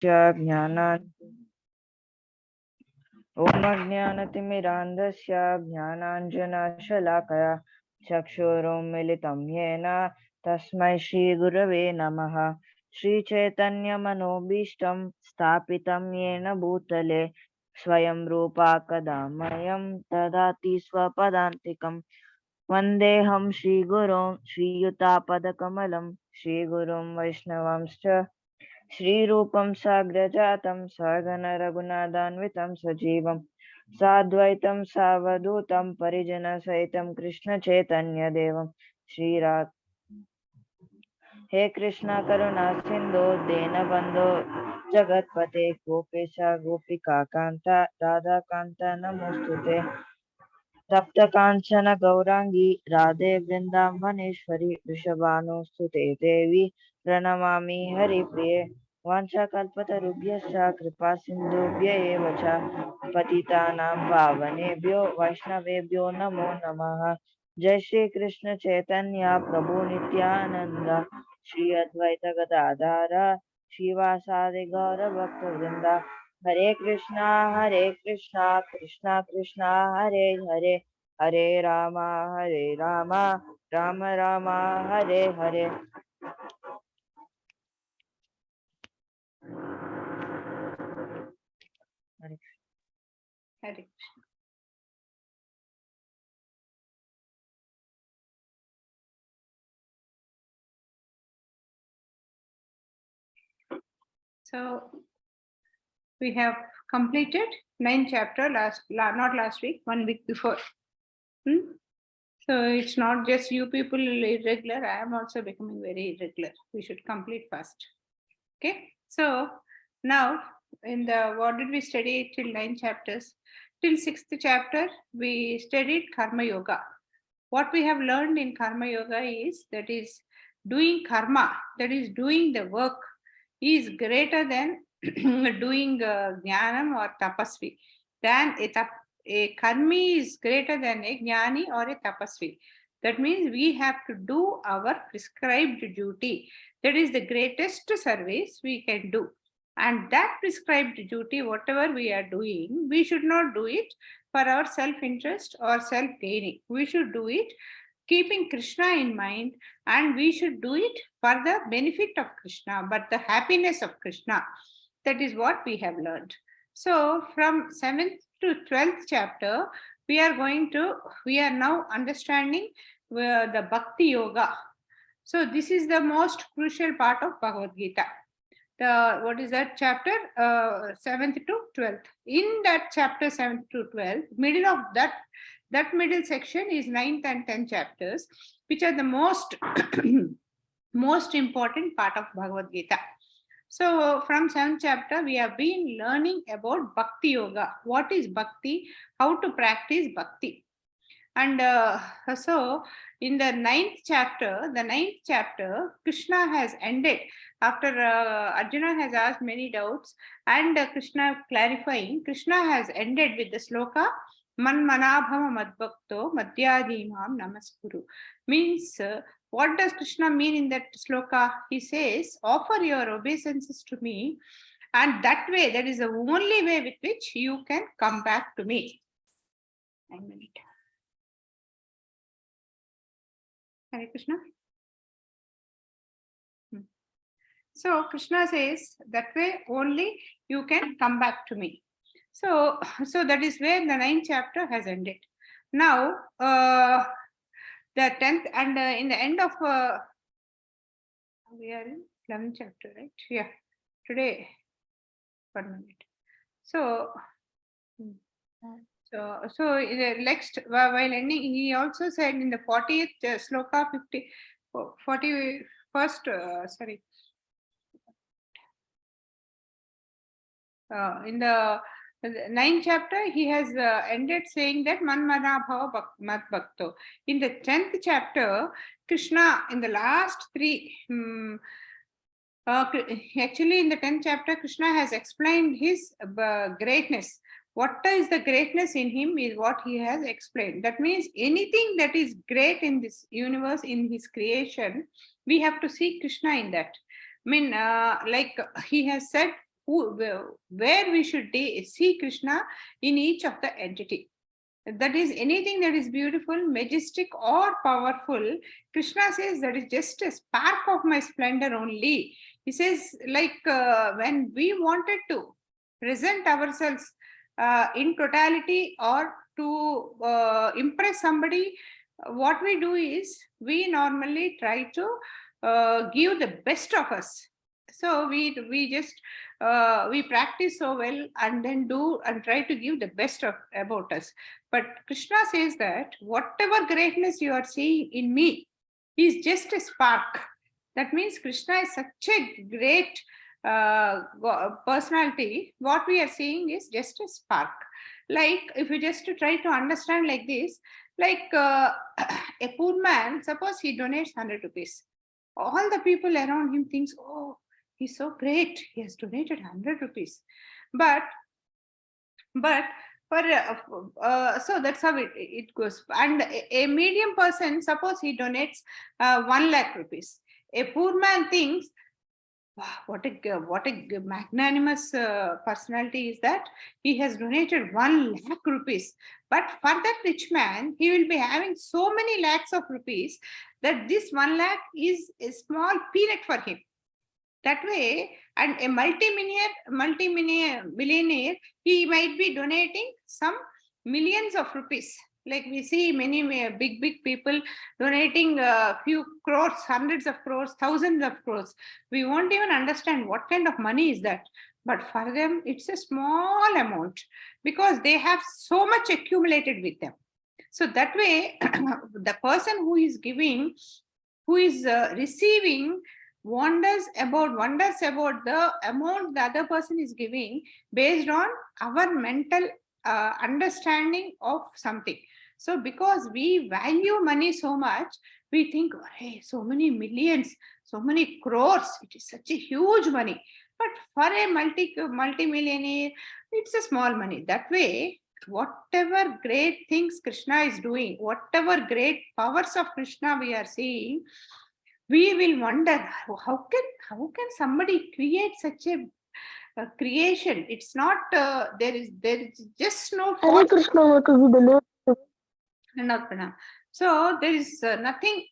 ज्ञानान् ॐ अज्ञानतिमिरान्धस्य ज्ञानाञ्जनशलाकया चक्षुरुन्मिलितं येन तस्मै श्रीगुरवे नमः। श्रीचैतन्यमनोभीष्टं स्थापितं येन भूतले स्वयं रूपा कदा मह्यं ददाति स्वपदान्तिकं। वन्देऽहं श्रीगुरुं श्रीयुतापदकमलं श्रीगुरुं वैष्णवांश्च श्रीरूपं साग्रजातं सहगण रघुनाथान्वितं सजीवं साद्वैतं सावधूतं परिजनसहितं कृष्णचैतन्यदेवं श्रीराधे। हे कृष्ण करुणा सिन्धो दीनबन्धो जगत्पते गोपेश गोपिकान्त राधाकान्त नमोऽस्तुते। तप्तकाञ्चन गौराङ्गी राधे वृन्दावनेश्वरी वृषभानुसुते देवी प्रणमामि हरिप्रिये। वाञ्छाकल्पतरुभ्यश्च कृपा सिन्धुभ्य एव च पतितानां पावनेभ्यो वैष्णवेभ्यो नमो नमः। जय श्री कृष्ण चैतन्य प्रभु नित्यानंद श्री अद्वैत गदाधर श्रीवासादि गौर भक्त वृंदा। हरे कृष्णा कृष्णा कृष्णा हरे हरे, हरे Rama Ram Ram Hare Hare. Hare Krishna. So we have completed 9th chapter not last week, 1 week before. So it's not just you people irregular, I am also becoming very irregular. We should complete fast. Okay, so now in the what did we study till 9 chapters? Till 6th chapter we studied karma yoga. What we have learned in karma yoga is that is doing karma, that is doing the work, is greater than doing jnanam or tapasvi. Then a karmi is greater than a jnani or a tapasvi. That means we have to do our prescribed duty. That is the greatest service we can do. And that prescribed duty, whatever we are doing, we should not do it for our self-interest or self-gaining. We should do it keeping Krishna in mind, and we should do it for the benefit of Krishna, but the happiness of Krishna. That is what we have learned. So from 7th to 12th chapter, we are now understanding the Bhakti Yoga. So this is the most crucial part of Bhagavad Gita. What is that chapter? 7th to 12th. In that chapter 7th to 12th, middle of that middle section is 9th and 10th chapters, which are the most most important part of Bhagavad Gita. So from 7th chapter, we have been learning about Bhakti Yoga. What is Bhakti? How to practice Bhakti. And so in the 9th chapter, Krishna has ended. After Arjuna has asked many doubts and Krishna clarifying, Krishna has ended with the sloka, Man manabhama madbhakto madhyadhimam namaskuru. Means, what does Krishna mean in that sloka? He says, offer your obeisances to me, and that way, that is the only way with which you can come back to me. 1 minute. Hare Krishna. So Krishna says, that way only you can come back to me. So that is where the 9th chapter has ended. Now, the 10th and in the end of, we are in 11th chapter, right? Yeah, today, 1 minute. So next, while ending, he also said in the 40th sloka, 41st, in the 9th chapter, he has ended saying that Man Mana Bhava Mat Bhakto. In the 10th chapter, Krishna, in the last three, actually in the 10th chapter, Krishna has explained his greatness. What is the greatness in him is what he has explained. That means anything that is great in this universe, in his creation, we have to see Krishna in that. I mean, like he has said, where we should see Krishna in each of the entity. That is, anything that is beautiful, majestic, or powerful, Krishna says that is just a spark of my splendor only. He says, like when we wanted to present ourselves in totality or to impress somebody, what we do is we normally try to give the best of us. So we just we practice so well and then do and try to give the best of about us. But Krishna says that whatever greatness you are seeing in me is just a spark. That means Krishna is such a great personality. What we are seeing is just a spark. Like if you just try to understand like this, like a poor man, suppose he donates 100 rupees. All the people around him thinks, oh, he's so great. He has donated 100 rupees. But for so that's how it goes. And a medium person, suppose he donates 1 lakh rupees. A poor man thinks, wow, what a magnanimous personality is that. He has donated 1 lakh rupees. But for that rich man, he will be having so many lakhs of rupees that this 1 lakh is a small peanut for him. That way, and a multi-millionaire, he might be donating some millions of rupees. Like we see many big people donating a few crores, hundreds of crores, thousands of crores. We won't even understand what kind of money is that. But for them, it's a small amount because they have so much accumulated with them. So that way, the person who is giving, who is receiving, wonders about the amount the other person is giving based on our mental understanding of something. So because we value money so much, we think, hey, so many millions, so many crores, it is such a huge money. But for a multi-millionaire, it's a small money. That way, whatever great things Krishna is doing, whatever great powers of Krishna we are seeing, we will wonder how can somebody create such a creation. It's not there is just no Hare Krishna, what will be the name? So there is nothing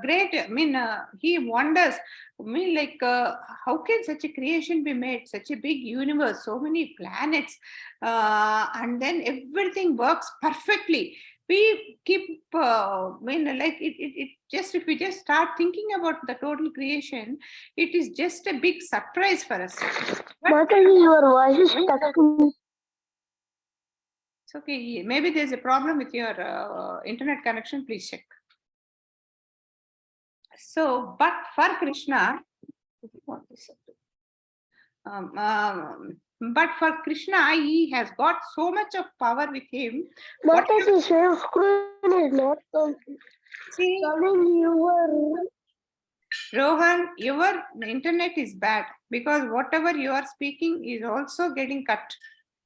great. I mean, he wonders. I mean, like how can such a creation be made? Such a big universe, so many planets, and then everything works perfectly. We keep, I mean, like it just, if we just start thinking about the total creation, it is just a big surprise for us. But Mataji, your voice is stuck to me. it's okay. Maybe there's a problem with your internet connection. Please check. So, but for Krishna, but for Krishna, he has got so much of power with him. Mataji, share screen is not See, Rohan, your internet is bad because whatever you are speaking is also getting cut.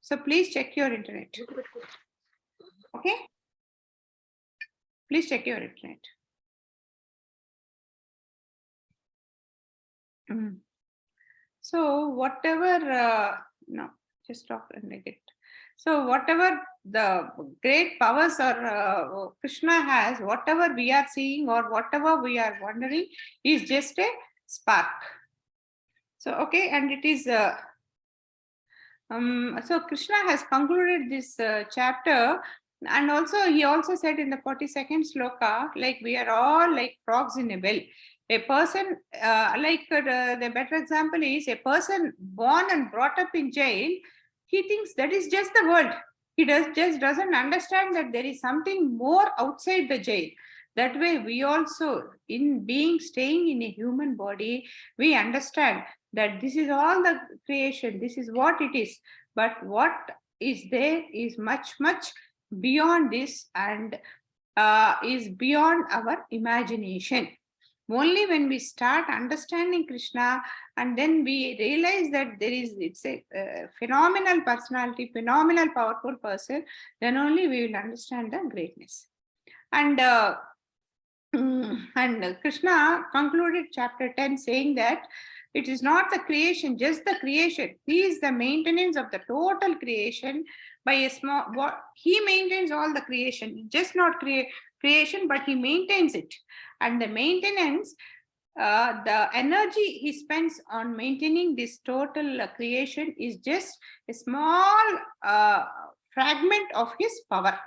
So please check your internet. Okay? Please check your internet. So whatever, no, just stop and make it. So whatever the great powers or Krishna has, whatever we are seeing or whatever we are wondering is just a spark. So, okay, and it is, so Krishna has concluded this chapter, and also he also said in the 42nd sloka, like we are all like frogs in a well. A person, the better example is a person born and brought up in jail, he thinks that is just the world. He doesn't understand that there is something more outside the jail. That way, we also, in staying in a human body, we understand that this is all the creation, this is what it is. But what is there is much, much beyond this and is beyond our imagination. Only when we start understanding Krishna and then we realize that it's a phenomenal personality, phenomenal powerful person, then only we will understand the greatness. And Krishna concluded chapter 10 saying that It is not the creation, just the creation. He is the maintenance of the total creation by a small, he maintains all the creation, just not creation, but he maintains it. And the maintenance, the energy he spends on maintaining this total creation is just a small fragment of his power.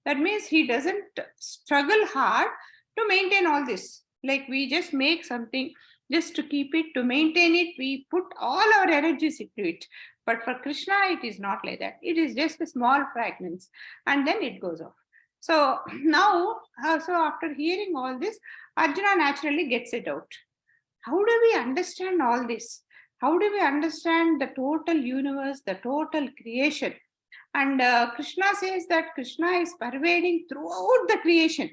That means he doesn't struggle hard to maintain all this. Like we just make something just to keep it, to maintain it, we put all our energies into it. But for Krishna, it is not like that. It is just a small fragments, and then it goes off. So now, so after hearing all this, Arjuna naturally gets it out. How do we understand all this? How do we understand the total universe, the total creation? And Krishna says that Krishna is pervading throughout the creation.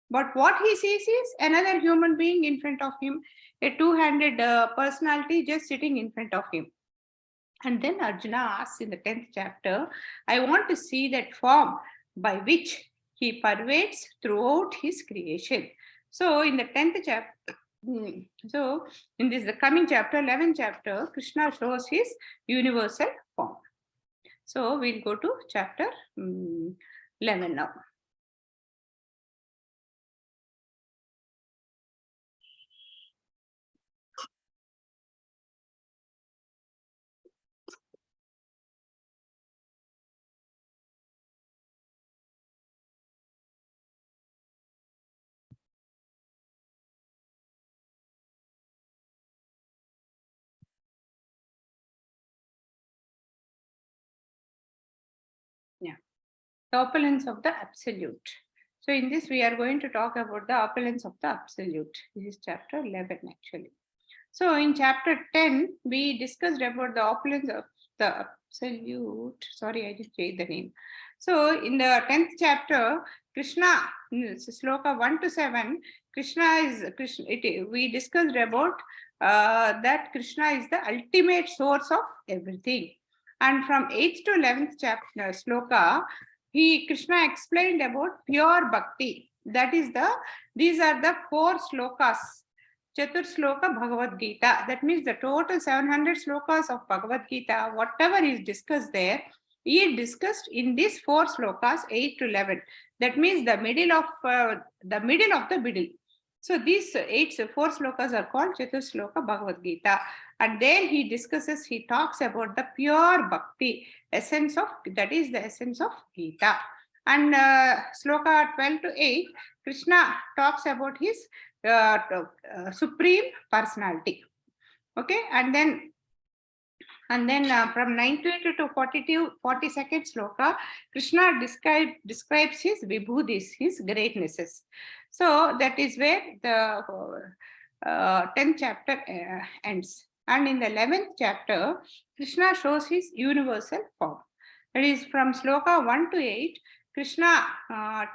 But what he sees is another human being in front of him, a two-handed personality just sitting in front of him. And then Arjuna asks in the 10th chapter, I want to see that form by which he pervades throughout his creation. So in the 10th chapter, so in this the coming chapter, 11th chapter, Krishna shows his universal form. So we'll go to chapter 11 now. Yeah, the opulence of the absolute. So in this, we are going to talk about the opulence of the absolute. This is chapter 11 actually. So in chapter 10, we discussed about the opulence of the absolute. Sorry, I didn't say the name. So in the 10th chapter, Krishna, Sloka 1 to 7, we discussed about that Krishna is the ultimate source of everything. And from 8th to 11th chapter, Sloka, Krishna explained about pure bhakti. That is these are the 4 slokas. Chatur Sloka Bhagavad Gita. That means the total 700 slokas of Bhagavad Gita, whatever is discussed there, is discussed in these 4 slokas, 8 to 11. That means the middle of the middle. So these 4 slokas are called Chatur Sloka Bhagavad Gita. And there he talks about the pure bhakti, essence of, that is the essence of Gita. And Sloka 12 to 8, Krishna talks about his supreme personality. Okay, and then from 19 to 42nd sloka, Krishna describes his vibhudis, his greatnesses. So that is where the 10th chapter ends. And in the 11th chapter, Krishna shows his universal form. That is from sloka 1 to 8, Krishna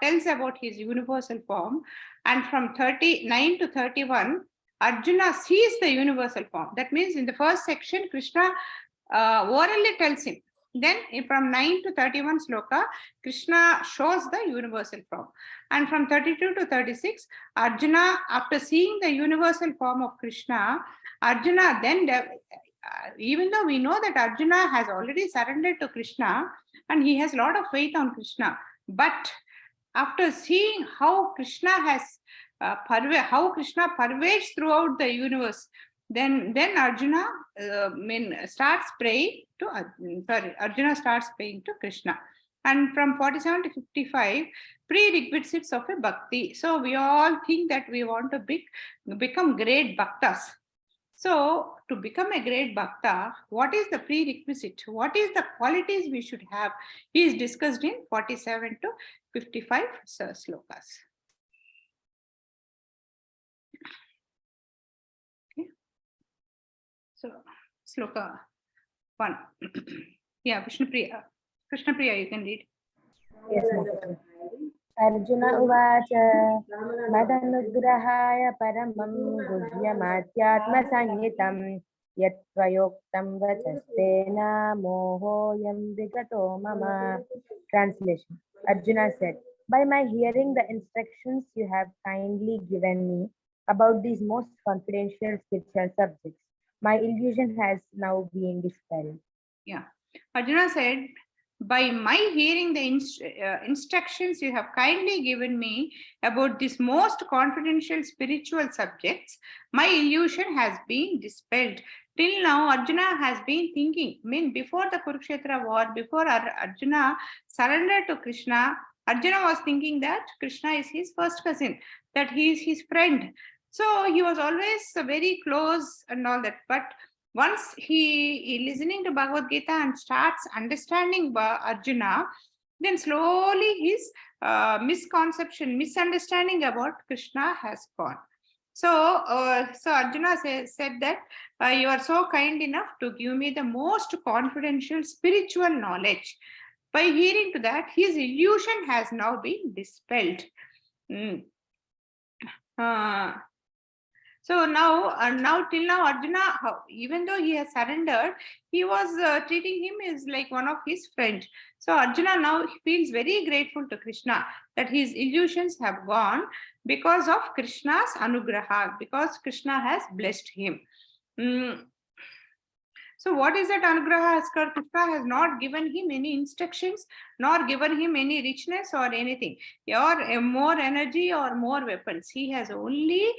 tells about his universal form. And from 39 to 31, Arjuna sees the universal form. That means in the first section, Krishna orally tells him. Then from 9 to 31 sloka, Krishna shows the universal form. And from 32 to 36, Arjuna, after seeing the universal form of Krishna, Arjuna then, even though we know that Arjuna has already surrendered to Krishna and he has a lot of faith on Krishna, but after seeing how Krishna has how Krishna pervades throughout the universe, then Arjuna starts praying to Arjuna starts praying to Krishna. And from 47 to 55, prerequisites of a bhakti. So we all think that we want to become great bhaktas. So to become a great bhakta, what is the prerequisite? What is the qualities we should have? Is discussed in 47 to 55 slokas. Okay. So sloka 1. Yeah, Krishna Priya, you can read. Yes, Mataji. Arjuna uvacha madanugrahaय परमं गुह्यमाध्यात्मसंहितं यत्त्वयोक्तं वचस्तेन मोहोऽयं विगतो मम. Translation. Arjuna said, by my hearing the instructions you have kindly given me about these most confidential spiritual subjects, My illusion has now been dispelled. Yeah. Arjuna said, by my hearing the instructions you have kindly given me about this most confidential spiritual subjects, my illusion has been dispelled. Till now, Arjuna has been thinking, before the Kurukshetra war, before Arjuna surrendered to Krishna, Arjuna was thinking that Krishna is his first cousin, that he is his friend. So he was always very close and all that. But once he listening to Bhagavad Gita and starts understanding Arjuna, then slowly his misunderstanding about Krishna has gone. So Arjuna said that you are so kind enough to give me the most confidential spiritual knowledge. By hearing to that, his illusion has now been dispelled. Mm. So now till now, Arjuna, even though he has surrendered, he was treating him as like one of his friends. So Arjuna now feels very grateful to Krishna that his illusions have gone because of Krishna's anugraha, because Krishna has blessed him. So what is that anugraha? Krishna has not given him any instructions, nor given him any richness or anything, or more energy or more weapons. He has only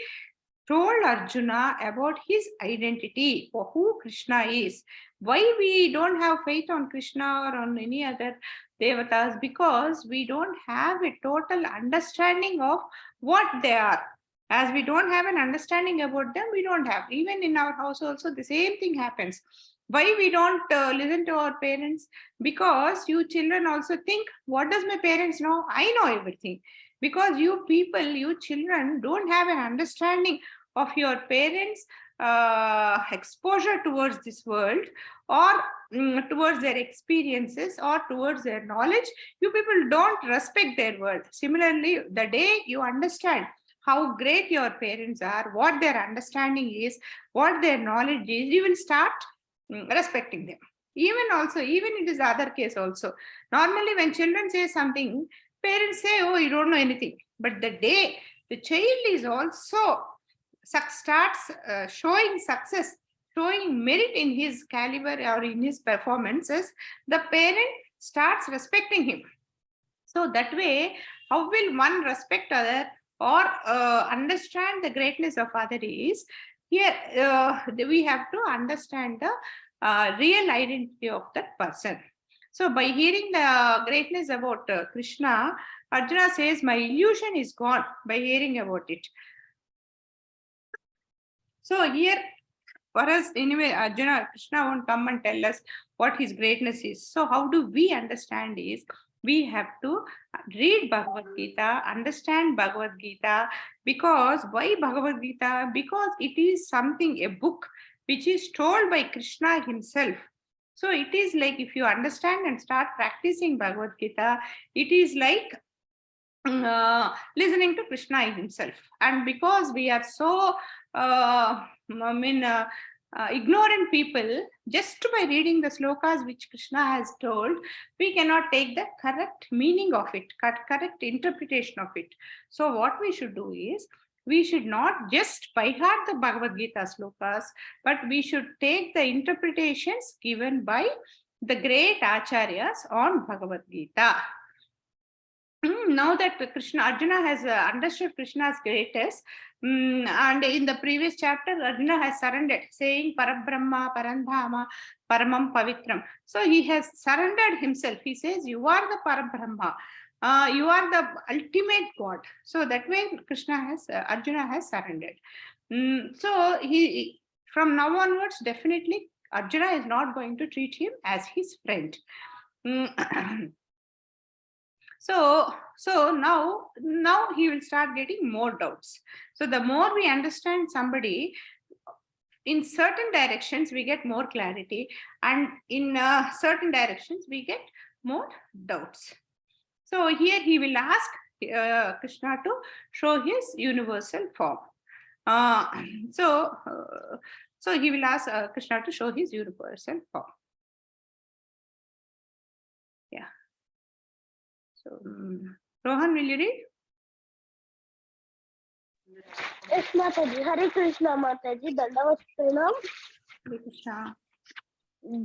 told Arjuna about his identity, for who Krishna is. Why we don't have faith on Krishna or on any other devatas? Because we don't have a total understanding of what they are. As we don't have an understanding about them, we don't have. Even in our house also, the same thing happens. Why we don't listen to our parents? Because you children also think, what does my parents know? I know everything. Because you people, you children don't have an understanding of your parents' exposure towards this world, or towards their experiences, or towards their knowledge. You people don't respect their world. Similarly, the day you understand how great your parents are, what their understanding is, what their knowledge is, you will start respecting them. Even it is the other case also. Normally, when children say something, parents say, oh, you don't know anything. But the day the child is also starts showing success, showing merit in his caliber or in his performances, the parent starts respecting him. So that way, how will one respect other or understand the greatness of other is, here we have to understand the real identity of that person. So by hearing the greatness about Krishna, Arjuna says, my illusion is gone by hearing about it. So here, for us, anyway, Arjuna, Krishna won't come and tell us what his greatness is. So how do we understand is, we have to read Bhagavad Gita, understand Bhagavad Gita. Because why Bhagavad Gita? Because it is something, a book which is told by Krishna himself. So it is like, if you understand and start practicing Bhagavad Gita, it is like listening to Krishna himself. And because we are so ignorant people, just by reading the slokas which Krishna has told, we cannot take the correct meaning of it, correct interpretation of it. So what we should do is, we should not just by heart the Bhagavad Gita slokas, but we should take the interpretations given by the great acharyas on Bhagavad Gita. Now that Arjuna has understood Krishna's greatness, and in the previous chapter, Arjuna has surrendered, saying Parabrahma, Parandhama, Paramam Pavitram. So he has surrendered himself. He says, you are the Parabrahma. You are the ultimate God. So that way, Arjuna has surrendered. So he, from now onwards, definitely Arjuna is not going to treat him as his friend. So now he will start getting more doubts. So the more we understand somebody, in certain directions we get more clarity, and in certain directions we get more doubts. So here he will ask Krishna to show his universal form. So he will ask Krishna to show his universal form. Yeah. So Rohan, will you read? Yes, Mataji. Hare Krishna, Mataji. Dandavat Pranam. Hare Krishna.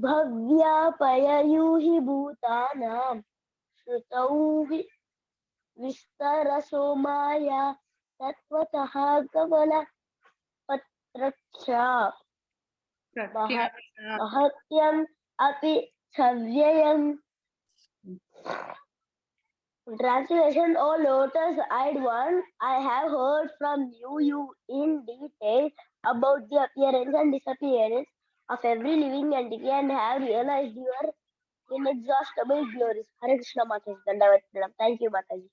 भव्यापययूहि भूतानां श्रुतौ विस्तरसो माया तत्त्वतः गमनपत्रक्षा Pratyaya. महत्यम् अपि सव्ययम्. Translation: O lotus-eyed one, I have heard from you in detail about the appearance and disappearance of every living entity and have realized your inexhaustible glories. Hare Krishna Mataji. Dandavat Pranam. Thank you, Mataji.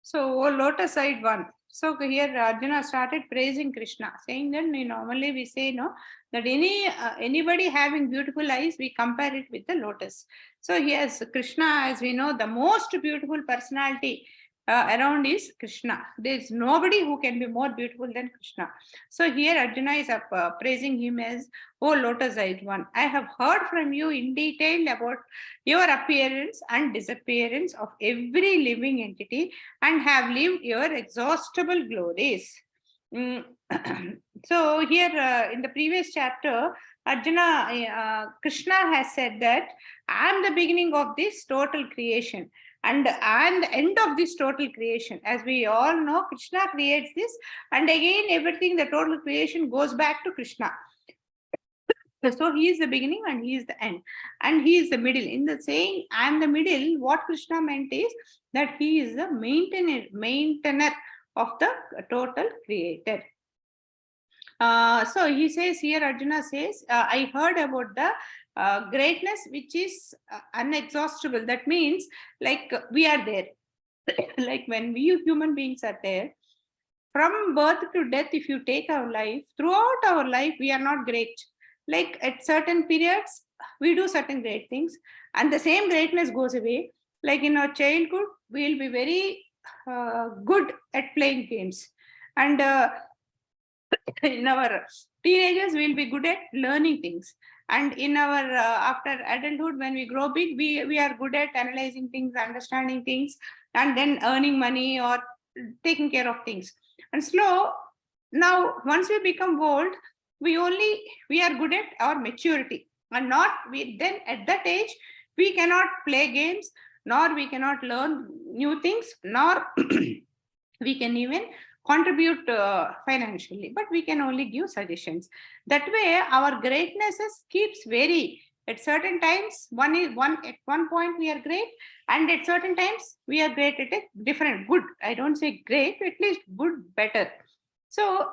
So, oh, lotus-eyed one. So here Arjuna started praising Krishna, saying that normally we say that anybody having beautiful eyes, we compare it with the lotus. So here's Krishna, as we know, the most beautiful personality around is Krishna. There's nobody who can be more beautiful than Krishna. So here Arjuna is praising him as, oh lotus-eyed one, I have heard from you in detail about your appearance and disappearance of every living entity and have lived your exhaustible glories. So here in the previous chapter, Arjuna, Krishna has said that I am the beginning of this total creation and I am the end of this total creation. As we all know, Krishna creates this, and again everything, the total creation goes back to Krishna. So he is the beginning and he is the end, and he is the middle. In the saying I am the middle, what Krishna meant is that he is the maintainer of the total creator. So he says here, Arjuna says, I heard about the greatness which is unexhaustible. That means like we are there. Like when we human beings are there, from birth to death, if you take our life, throughout our life, we are not great. Like at certain periods, we do certain great things, and the same greatness goes away. Like in our childhood, we will be very good at playing games, and in our teenagers, we will be good at learning things, and in our after adulthood, when we grow big, we are good at analyzing things, understanding things, and then earning money or taking care of things. And slow now, once we become old, we are good at our maturity, and not we then at that age we cannot play games, nor we cannot learn new things, nor we can even contribute financially, but we can only give suggestions. That way our greatnesses keeps vary. At certain times at one point we are great, and at certain times we are great at a different good, I don't say great, at least good, better. So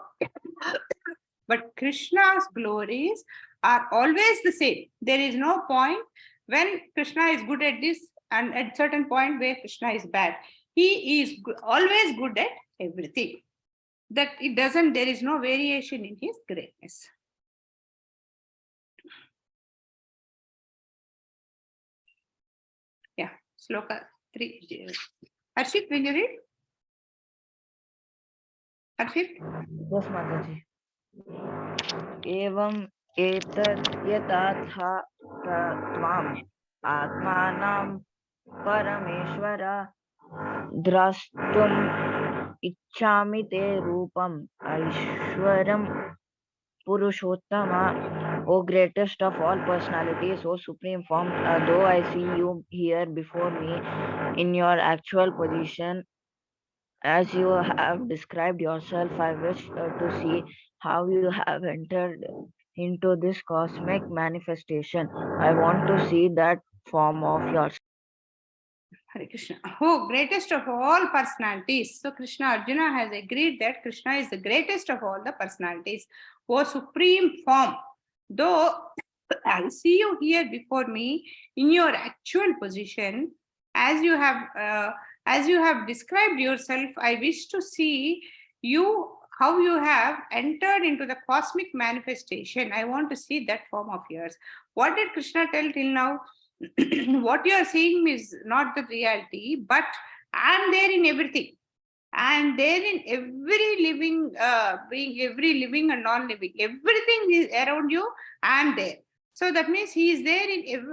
but Krishna's glories are always the same. There is no point when Krishna is good at this and at certain point where Krishna is bad. He is always good at everything. That it doesn't, there is no variation in his greatness. Yeah, Sloka 3. Harshit, will you read? Harshit? Yes, Mataji. Evam etat yatatha tatvam atmanam parameshvara drastum ichchami te rupam aishwaram Purushottama, O greatest of all personalities, O supreme form, though I see you here before me in your actual position, as you have described yourself, I wish to see how you have entered into this cosmic manifestation. I want to see that form of yours. Hare Krishna. Oh, greatest of all personalities. So Krishna, Arjuna has agreed that Krishna is the greatest of all the personalities. Oh, supreme form. Though I see you here before me in your actual position, as you have described yourself, I wish to see you how you have entered into the cosmic manifestation. I want to see that form of yours. What did Krishna tell till now? What you are seeing is not the reality, but I am there in everything. I am there in every living being, every living and non-living. Everything is around you. I am there. So that means he is there in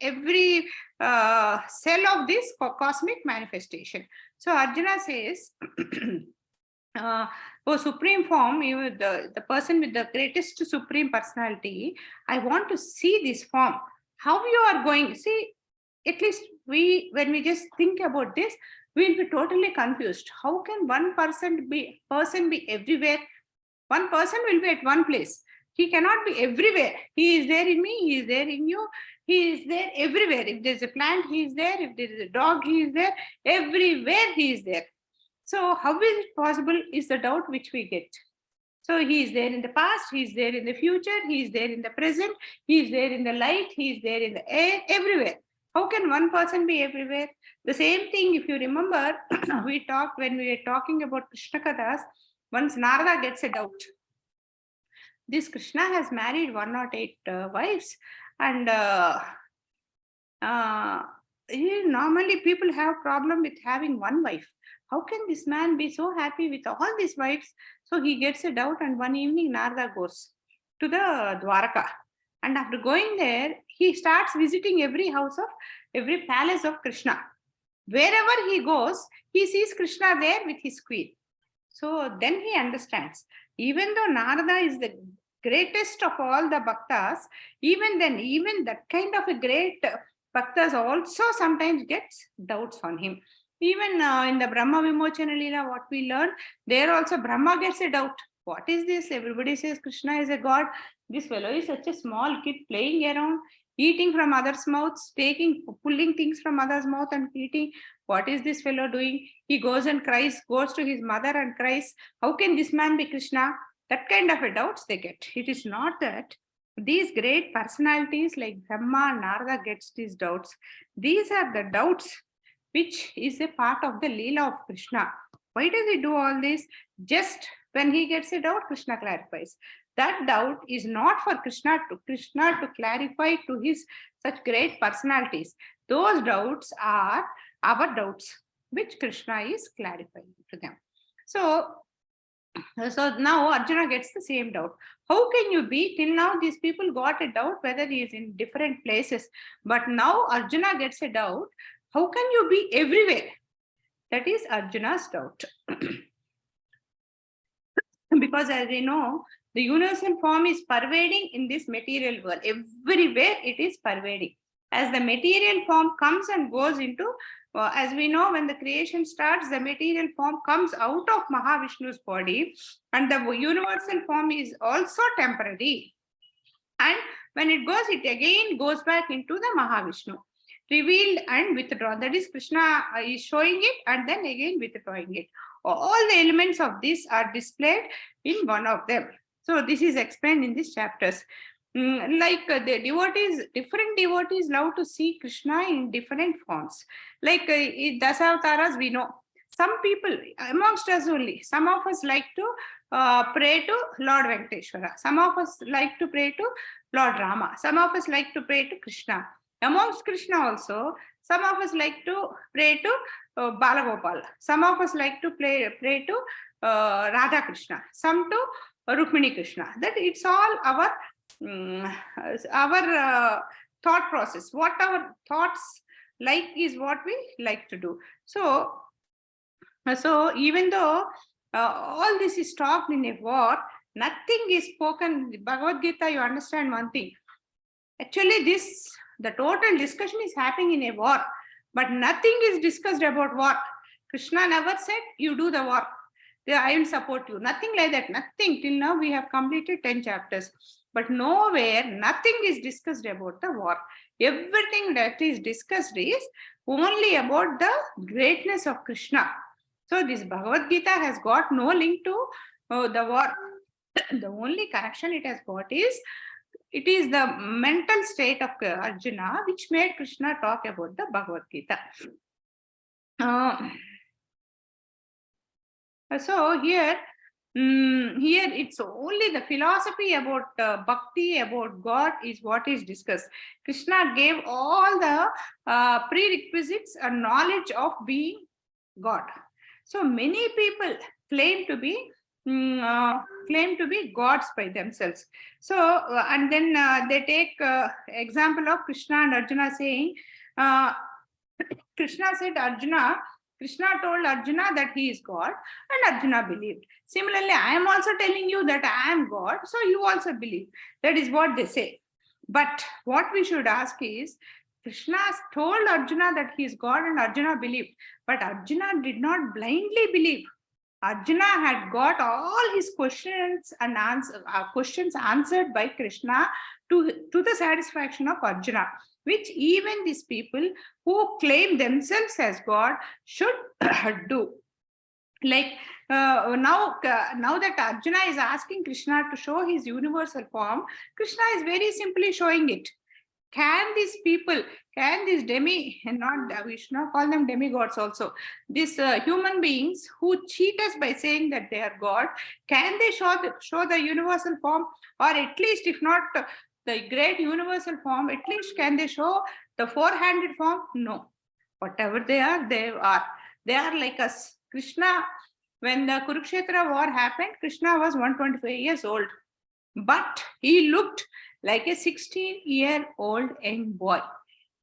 every cell of this cosmic manifestation. So Arjuna says, oh, supreme form, the person with the greatest supreme personality, I want to see this form. How you are going? See, at least when we just think about this, we'll be totally confused. How can one person be everywhere? One person will be at one place. He cannot be everywhere. He is there in me, he is there in you, he is there everywhere. If there's a plant, he is there. If there is a dog, he is there. Everywhere he is there. So, how is it possible is the doubt which we get. So, he is there in the past, he is there in the future, he is there in the present, he is there in the light, he is there in the air, everywhere. How can one person be everywhere? The same thing, if you remember, we talked when we were talking about Krishna Kathas, once Narada gets a doubt. This Krishna has married 108 wives, and normally people have problem with having one wife. How can this man be so happy with all these wives? So he gets a doubt, and one evening Narada goes to the Dwaraka, and after going there, he starts visiting every house of every palace of Krishna. Wherever he goes, he sees Krishna there with his queen. So then he understands, even though Narada is the greatest of all the bhaktas, even then, even that kind of a great bhaktas also sometimes gets doubts on him. Even in the Brahma Vimochana Leela, what we learn, there also Brahma gets a doubt. What is this? Everybody says Krishna is a god. This fellow is such a small kid playing around, eating from others' mouths, pulling things from others' mouth and eating. What is this fellow doing? He goes and cries, goes to his mother and cries, how can this man be Krishna? That kind of a doubts they get. It is not that these great personalities like Brahma, Narada gets these doubts. These are the doubts which is a part of the Leela of Krishna. Why does he do all this? Just when he gets a doubt, Krishna clarifies. That doubt is not for Krishna to clarify to his such great personalities. Those doubts are our doubts, which Krishna is clarifying to them. So now Arjuna gets the same doubt. How can you be? Till now, these people got a doubt whether he is in different places. But now Arjuna gets a doubt. How can you be everywhere? That is Arjuna's doubt. Because as we know, the universal form is pervading in this material world. Everywhere it is pervading. As the material form comes and goes into, as we know, when the creation starts, the material form comes out of Mahavishnu's body, and the universal form is also temporary. And when it goes, it again goes back into the Mahavishnu, revealed and withdrawn. That is, Krishna is showing it and then again withdrawing it. All the elements of this are displayed in one of them. So this is explained in these chapters. The devotees, different devotees love to see Krishna in different forms. Like in Dasavataras, we know. Some people, amongst us only, some of us like to pray to Lord Venkateshwara. Some of us like to pray to Lord Rama. Some of us like to pray to Krishna. Amongst Krishna also, some of us like to pray to Balagopal. Some of us like to pray to Radha Krishna. Some to Rukmini Krishna. That it's all our thought process. What our thoughts like is what we like to do. So even though all this is talked in a war, nothing is spoken. Bhagavad Gita, you understand one thing. Actually, the total discussion is happening in a war, but nothing is discussed about war. Krishna never said, you do the war. I will support you. Nothing like that. Nothing. Till now, we have completed 10 chapters. But nowhere, nothing is discussed about the war. Everything that is discussed is only about the greatness of Krishna. So this Bhagavad Gita has got no link to the war. The only connection it has got is, it is the mental state of Arjuna which made Krishna talk about the Bhagavad Gita. So here it's only the philosophy about bhakti, about God is what is discussed. Krishna gave all the prerequisites and knowledge of being God. So many people claim to be gods by themselves. So and then they take example of Krishna and Arjuna saying, Krishna said, Arjuna, Krishna told Arjuna that he is God, and Arjuna believed. Similarly, I am also telling you that I am God, so you also believe. That is what they say. But what we should ask is, Krishna told Arjuna that he is God and Arjuna believed, but Arjuna did not blindly believe. Arjuna had got all his questions and questions answered by Krishna to the satisfaction of Arjuna, which even these people who claim themselves as God should do. Like now that Arjuna is asking Krishna to show his universal form, Krishna is very simply showing it. Can these people, can these we should not call them demigods also, these human beings who cheat us by saying that they are God, can they show the universal form, or at least if not the great universal form, at least can they show the four-handed form? No. Whatever they are, they are like us. Krishna, when the Kurukshetra war happened, Krishna was 125 years old, but he looked like a 16-year-old young boy.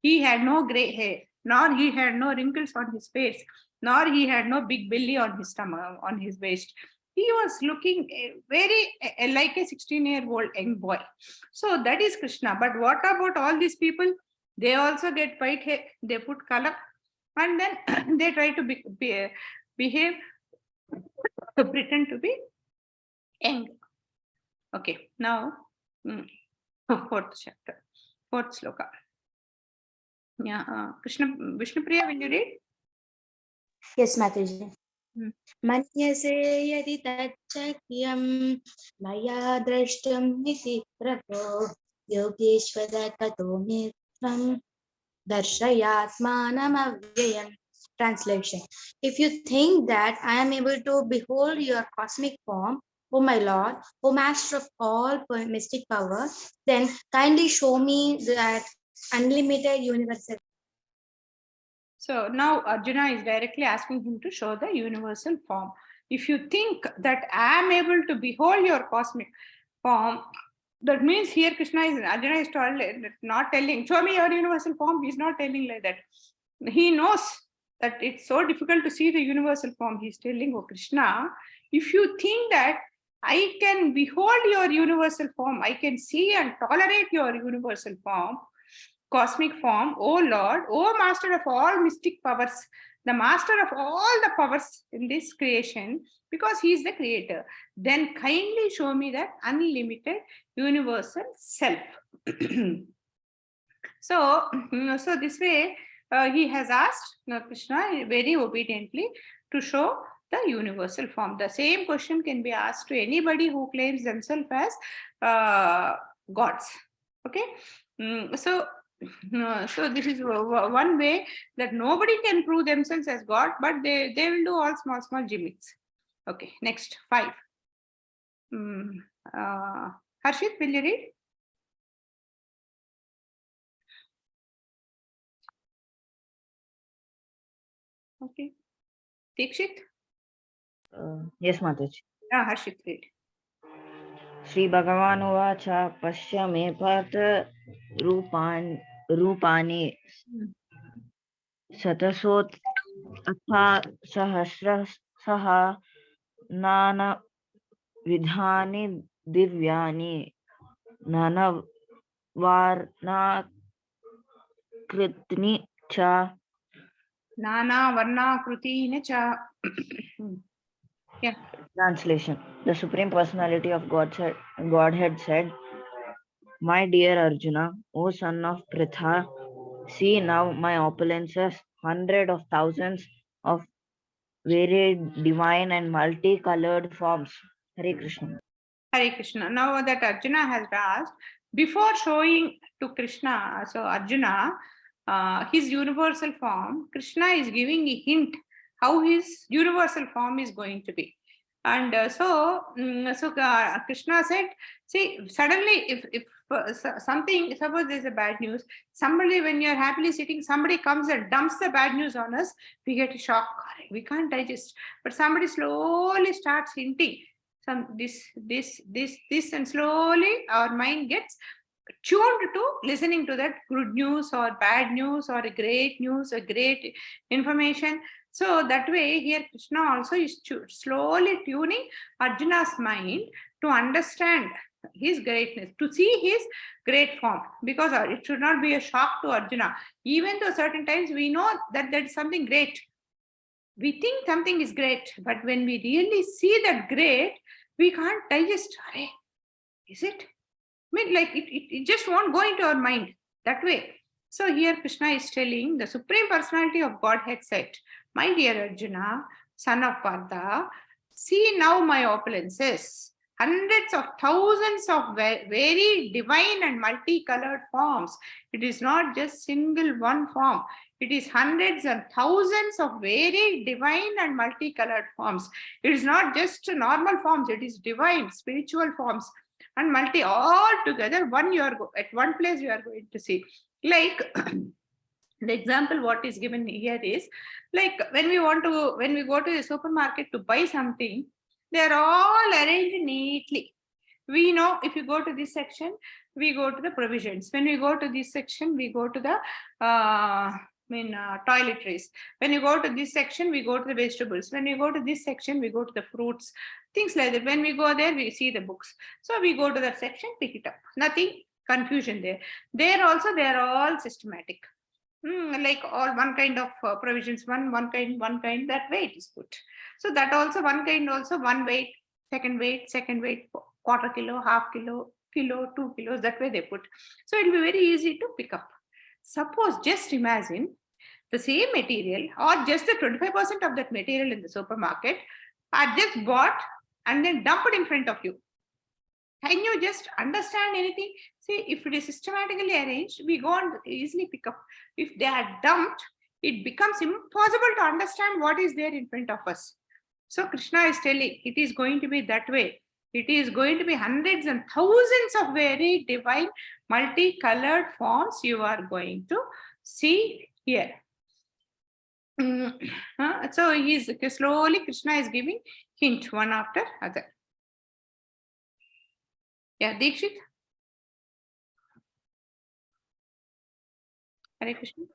He had no gray hair, nor he had no wrinkles on his face, nor he had no big belly on his stomach, on his waist. He was looking very like a 16-year-old young boy. So that is Krishna. But what about all these people? They also get white hair, they put color, and then they try to behave, to pretend to be young. Okay, now fourth chapter, fourth sloka. Yeah, Krishna, Vishnupriya, will you read? Yes, Mataji. Manyase यदि तच्चक्यं मया दृष्टं निति प्रभो योगेश्वर ततो मे त्वं दर्शयात्मानमव्ययम्. Translation: If you think that I am able to behold your cosmic form, O my Lord, O Master of all mystic power, then kindly show me that unlimited universal. So now Arjuna is directly asking him to show the universal form. If you think that I am able to behold your cosmic form, that means here Arjuna is not telling, show me your universal form. He's not telling like that. He knows that it's so difficult to see the universal form. He's telling, oh Krishna, if you think that I can behold your universal form, I can see and tolerate your universal form, cosmic form, O Lord, O Master of all mystic powers, the master of all the powers in this creation, because he is the creator, then kindly show me that unlimited universal self. So this way he has asked Krishna very obediently to show the universal form. The same question can be asked to anybody who claims themselves as gods. Okay, so this is one way that nobody can prove themselves as God, but they will do all small gimmicks. Okay, next 5. Harshit, will you read? Okay. Dikshit? Yes, Mataji. Harshit, read. Sri Bhagavan Uvacha Pasya me Pat Rupani Satasot Atha Sahasra Saha Nana Vidhani Divyani Nana Varna Kritni Cha. Nana Varna Kruti Cha. Yeah. Translation. The Supreme Personality of Godhead said, My dear Arjuna, O son of Pritha, see now my opulences, hundreds of thousands of varied, divine and multicolored forms. Hare Krishna. Hare Krishna. Now that Arjuna has asked, before showing to Krishna, so Arjuna, his universal form, Krishna is giving a hint how his universal form is going to be. And Krishna said, see, suddenly if something, suppose there's a bad news, somebody, when you're happily sitting, somebody comes and dumps the bad news on us, we get a shock, we can't digest. But somebody slowly starts hinting, some this, and slowly our mind gets tuned to listening to that good news or bad news or a great news, a great information. So that way, here Krishna also is slowly tuning Arjuna's mind to understand his greatness, to see his great form, because it should not be a shock to Arjuna. Even though certain times we know that that's something great, we think something is great, but when we really see that great, we can't digest. Is it? I mean, like it just won't go into our mind that way. So here Krishna is telling the Supreme Personality of Godhead said, my dear Arjuna, son of Partha, see now my opulences, hundreds of thousands of very divine and multicolored forms. It is not just single one form. It is hundreds and thousands of very divine and multicolored forms. It is not just normal forms. It is divine, spiritual forms and multi all together. At one place you are going to see. Like the example what is given here is like when we go to the supermarket to buy something, they are all arranged neatly. We know if you go to this section, we go to the provisions. When we go to this section, we go to the toiletries. When you go to this section, we go to the vegetables. When we go to this section, we go to the fruits, things like that. When we go there, we see the books. So we go to that section, pick it up. Nothing confusion there. There also, they are all systematic. Like all one kind of provisions, one kind, that way it is put. So that also one kind, also one weight, second weight, quarter kilo, half kilo, 2 kilos, that way they put. So it will be very easy to pick up. Suppose, just imagine the same material or just the 25% of that material in the supermarket are just bought and then dumped in front of you. Can you just understand anything? See, if it is systematically arranged, we go and easily pick up. If they are dumped, it becomes impossible to understand what is there in front of us. So Krishna is telling, it is going to be that way. It is going to be hundreds and thousands of very divine, multicolored forms you are going to see here. So slowly Krishna is giving hint one after other. Yeah, Dikshit. Hare Krishna.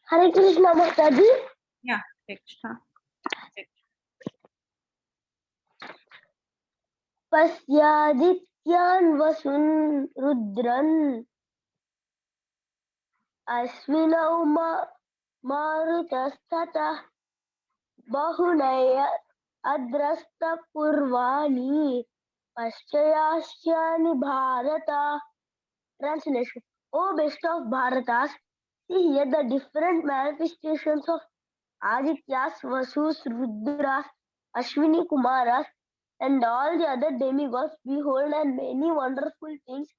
Hare Krishna, Mataji. Yeah, Hare Krishna. Pasyadityan vasun rudran asvinau marutastata bahunaya adrasta purvani paschayashyani bharata. Translation. O best of Bharatas, see here the different manifestations of Adityas, Vasus, Rudras, Ashwini Kumaras, and all the other demigods. Behold, and many wonderful things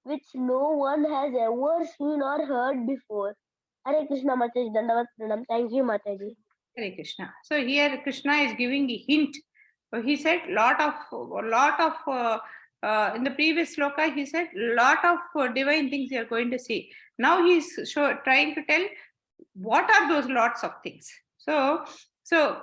which no one has ever seen or heard before. Hare Krishna Mataji, Dandavat Pranam. Thank you, Mataji. Hare Krishna. So here Krishna is giving a hint. So he said lot of in the previous sloka he said lot of divine things you are going to see. Now he is trying to tell what are those lots of things. So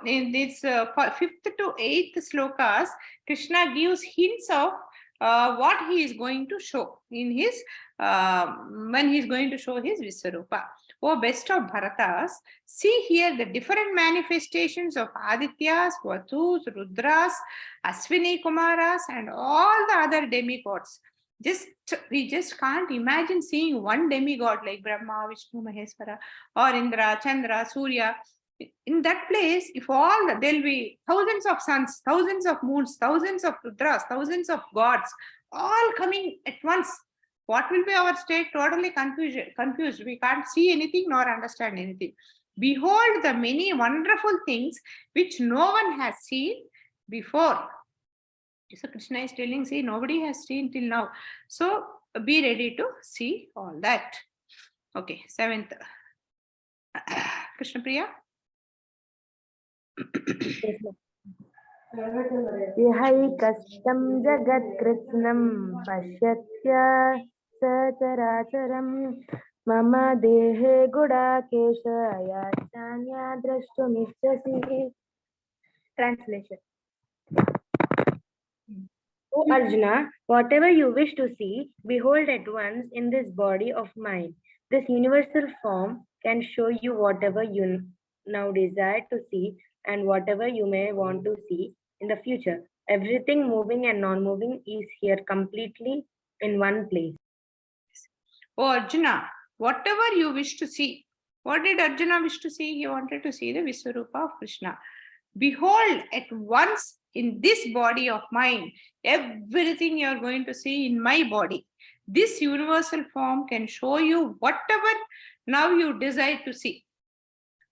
in this 5th to 8th slokas, Krishna gives hints of what he is going to show in his when he is going to show his Visvarupa. O best of Bharatas, see here the different manifestations of Adityas, Vatus, Rudras, Aswini Kumaras, and all the other demigods. We just can't imagine seeing one demigod like Brahma, Vishnu, Maheshwara, or Indra, Chandra, Surya. In that place, if there'll be thousands of suns, thousands of moons, thousands of Rudras, thousands of gods, all coming at once. What will be our state? Totally confused. We can't see anything nor understand anything. Behold the many wonderful things which no one has seen before. So Krishna is telling, see, nobody has seen till now. So be ready to see all that. Okay, 7th. Krishna Priya. इहैकष्टं जगत्कृत्स्नं पश्यत्य सचराचरं मम देहे Gudakesh याच्चान्या द्रष्टुमिच्छसि. Translation. O Arjuna, whatever you wish to see, behold at once in this body of mine. This universal form can show you whatever you now desire to see and whatever you may want to see in the future. Everything moving and non-moving is here completely in one place. Oh Arjuna, whatever you wish to see. What did Arjuna wish to see? He wanted to see the Viswarupa of Krishna. Behold at once in this body of mine, everything you are going to see in my body. This universal form can show you whatever now you desire to see.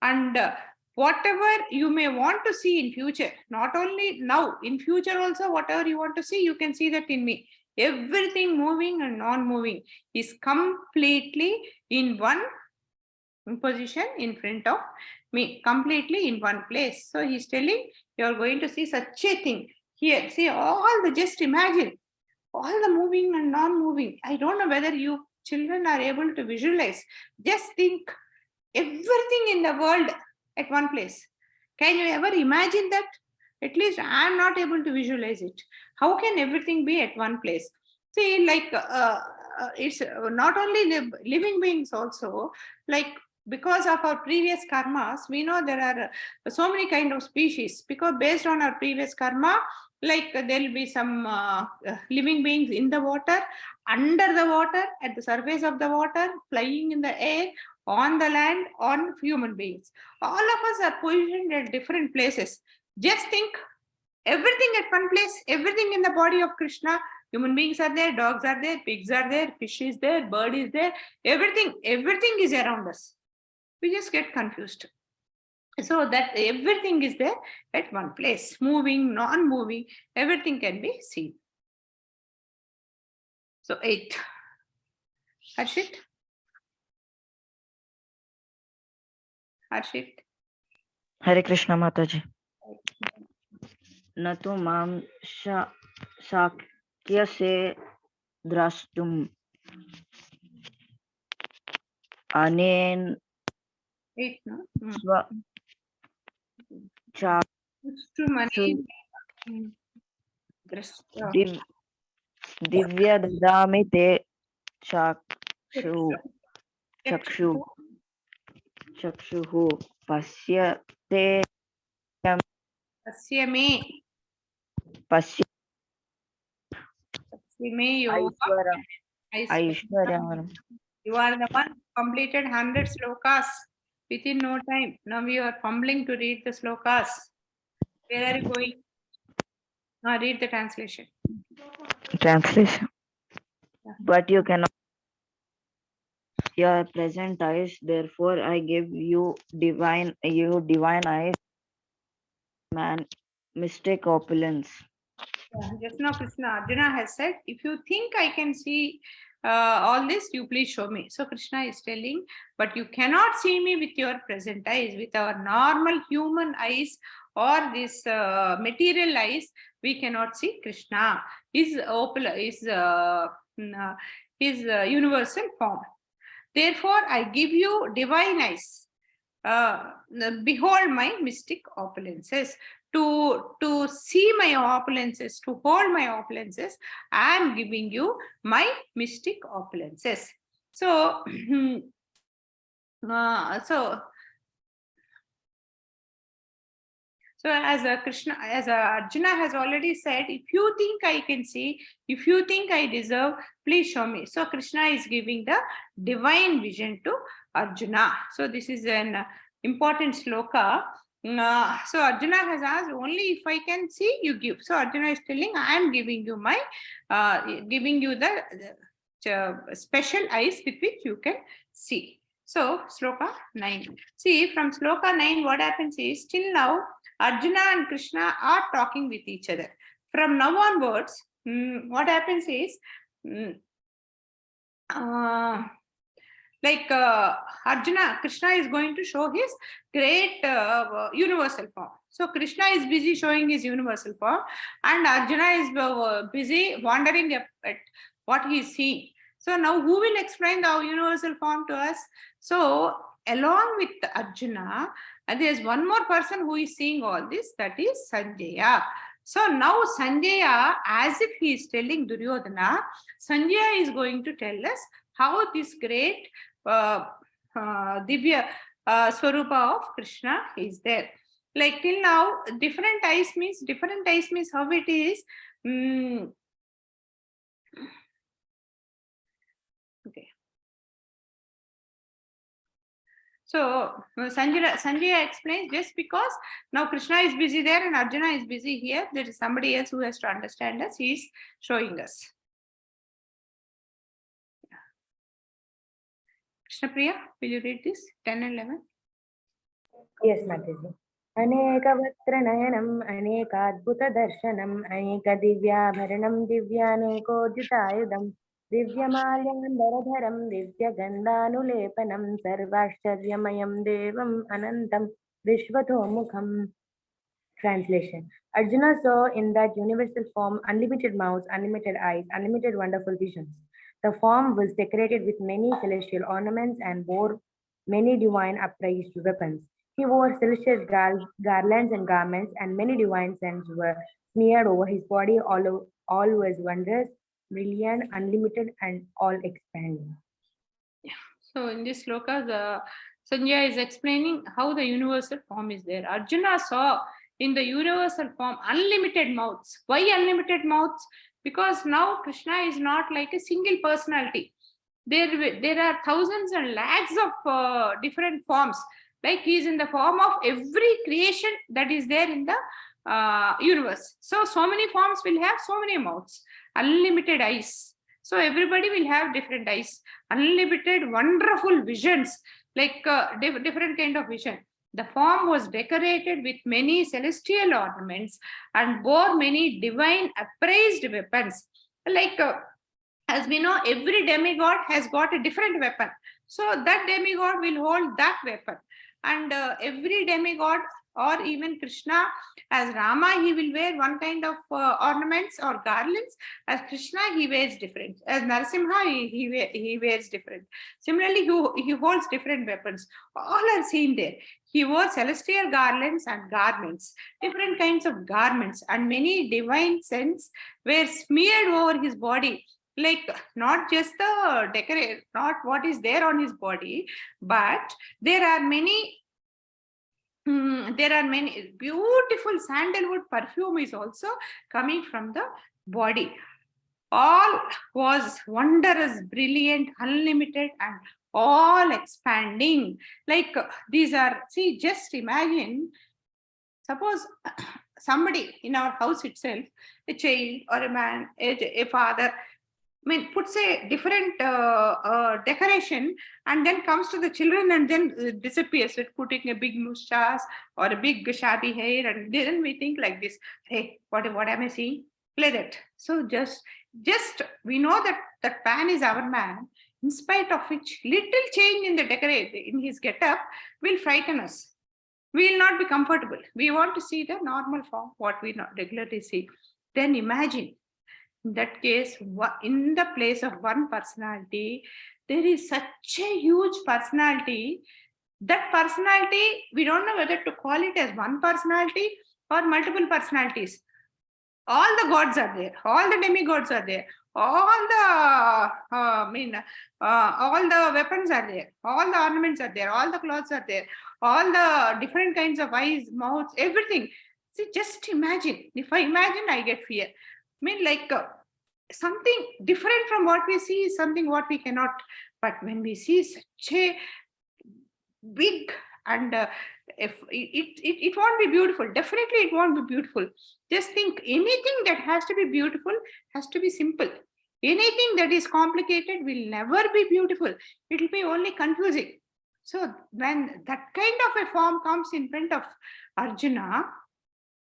And whatever you may want to see in future, not only now, in future also, whatever you want to see, you can see that in me. Everything moving and non-moving is completely in one position in front of me, completely in one place. So he's telling, you're going to see such a thing here. See, just imagine all the moving and non-moving. I don't know whether you children are able to visualize. Just think everything in the world at one place. Can you ever imagine that? At least I am not able to visualize it. How can everything be at one place? See, like it's not only living beings also, like because of our previous karmas, we know there are so many kind of species, because based on our previous karma, like there will be some living beings in the water, under the water, at the surface of the water, flying in the air, on the land, on human beings. All of us are positioned at different places. Just think, everything at one place, everything in the body of Krishna. Human beings are there, dogs are there, pigs are there, fish is there, bird is there, everything is around us. We just get confused. So that everything is there at one place, moving, non-moving, everything can be seen. So 8. Harshit? Harshit? Hare Krishna Mataji. न तो माम शाक्य से द्रष्टुम अनेन 8, no? स्व दिव्य ददामि ते चक्षुः पश्यते ऐश्वर्यम्. You are the one who completed 100 slokas within no time. Now you are fumbling to read the slokas. Where are you going? Now read the translation. Translation. But you cannot your present eyes, therefore I give you divine eyes, man, mystic opulence. Just now Krishna, Arjuna has said, if you think I can see all this, you please show me. So Krishna is telling, but you cannot see me with your present eyes, with our normal human eyes or this material eyes, we cannot see Krishna. His universal form. Therefore, I give you divine eyes. Behold my mystic opulences. To see my opulences, to hold my opulences, I am giving you my mystic opulences. So, So as Arjuna has already said, if you think I can see, if you think I deserve, please show me. So Krishna is giving the divine vision to Arjuna. So this is an important sloka. So Arjuna has asked, only if I can see, you give. So Arjuna is telling, I am giving you my, giving you the special eyes with which you can see. So Sloka 9. See, from Sloka 9, what happens is, till now, Arjuna and Krishna are talking with each other. From now onwards, what happens is, Arjuna, Krishna is going to show his great universal form. So Krishna is busy showing his universal form, and Arjuna is busy wondering at what he is seeing. So now who will explain the universal form to us? So along with Arjuna, and there's one more person who is seeing all this, that is Sanjaya. So now Sanjaya, as if he is telling Duryodhana, Sanjaya is going to tell us how this great Divya Swarupa of Krishna is there. Like till now, different eyes means how it is. Okay. So Sanjaya explains, just because now Krishna is busy there and Arjuna is busy here, there is somebody else who has to understand us. He is showing us. Krishna Priya, will you read this 10 and 11? Yes, Mataji. अनेकवक्त्रनयनम् अनेकाद्भुतदर्शनम् अनेकदिव्याभरणं दिव्यानेकोद्युतायुधं दिव्यमाल्याम्बरधरं दिव्यगन्धानुलेपनं सर्वाश्चर्यमयं देवम् अनन्तं विश्वतोमुखम्. Translation. Arjuna saw in that universal form unlimited mouths, unlimited eyes, unlimited wonderful visions. The form was decorated with many celestial ornaments and bore many divine upraised weapons. He wore celestial garlands and garments, and many divine scents were smeared over his body. All was wondrous, brilliant, unlimited, and all expanding. So in this sloka, Sanjaya is explaining how the universal form is there. Arjuna saw in the universal form unlimited mouths. Why unlimited mouths? Because now Krishna is not like a single personality. There are thousands and lakhs of different forms. Like he is in the form of every creation that is there in the universe. So many forms will have so many mouths, unlimited eyes. So everybody will have different eyes, unlimited wonderful visions, like different kind of vision. The form was decorated with many celestial ornaments and bore many divine appraised weapons. Like as we know, every demigod has got a different weapon. So that demigod will hold that weapon. And every demigod, or even Krishna, as Rama, he will wear one kind of ornaments or garlands. As Krishna, he wears different. As Narasimha, he wears different. Similarly, he holds different weapons. All are seen there. He wore celestial garlands and garments, different kinds of garments, and many divine scents were smeared over his body. Like not just the decorate, not what is there on his body, but there are many beautiful sandalwood perfume is also coming from the body. All was wondrous, brilliant, unlimited, and all expanding. Like these are, see, just imagine, suppose somebody in our house itself, a child or a man, a father, puts a different decoration and then comes to the children and then disappears with putting a big moustache or a big shabby hair, and then we think like this, hey, what am I seeing? Play that. So just we know that man is our man, in spite of which little change in the in his get-up will frighten us. We will not be comfortable. We want to see the normal form, what we regularly see. Then imagine, in that case, in the place of one personality, there is such a huge personality. That personality, we don't know whether to call it as one personality or multiple personalities. All the gods are there, all the demigods are there, all the all the weapons are there, all the ornaments are there, all the clothes are there, all the different kinds of eyes, mouths, everything. See, just imagine. If I imagine, I get fear. Like something different from what we see is something what we cannot. But when we see such a big and if it won't be beautiful, definitely it won't be beautiful. Just think, anything that has to be beautiful has to be simple. Anything that is complicated will never be beautiful. It will be only confusing. So when that kind of a form comes in front of Arjuna,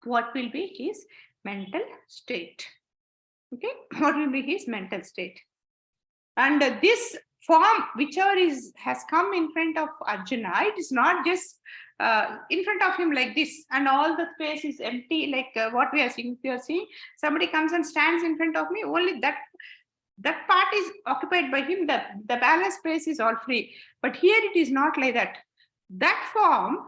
what will be his mental state? Okay, what will be his mental state? And this form, whichever has come in front of Arjuna, it is not just in front of him like this, and all the space is empty, like what we are seeing. If you are seeing somebody comes and stands in front of me, only that part is occupied by him. The balance space is all free. But here it is not like that. That form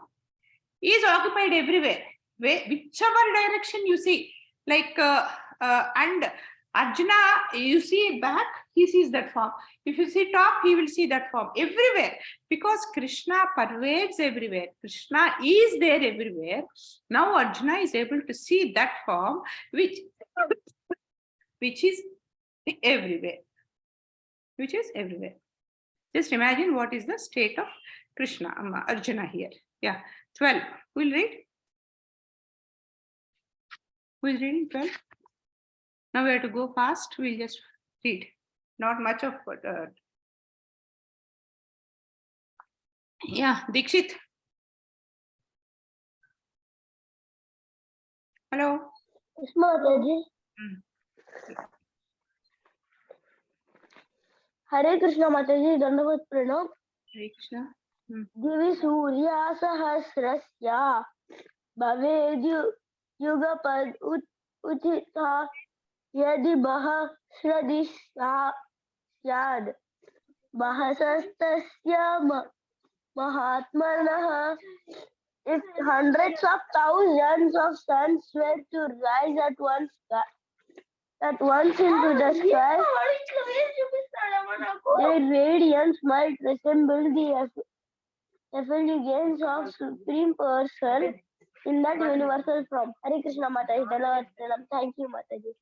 is occupied everywhere. Whichever direction you see, And Arjuna, you see back, he sees that form. If you see top, he will see that form everywhere, because Krishna pervades everywhere. Krishna is there everywhere. Now Arjuna is able to see that form, which is everywhere. Which is everywhere. Just imagine what is the state of Krishna, Arjuna here. Yeah, 12. We'll read. Who is reading 12? Now we have to go fast. We'll just read. Not much of yeah, Dikshit. Hello. Yes, Mataji. Hare Krishna Mataji, Dandavat Pranam. Hare Krishna. Divi Surya Sahasrasya Bhavedyu Yugapad Uthita Yadi Bahasradi Syad Bahasastasya Mahatmanaha. If hundreds of thousands of suns were to rise at once into the sky, their radiance might resemble the effulgence of Supreme Person in that universal form. Hare Krishna Mataji, Dhanavad Pranam. Thank you, Mataji.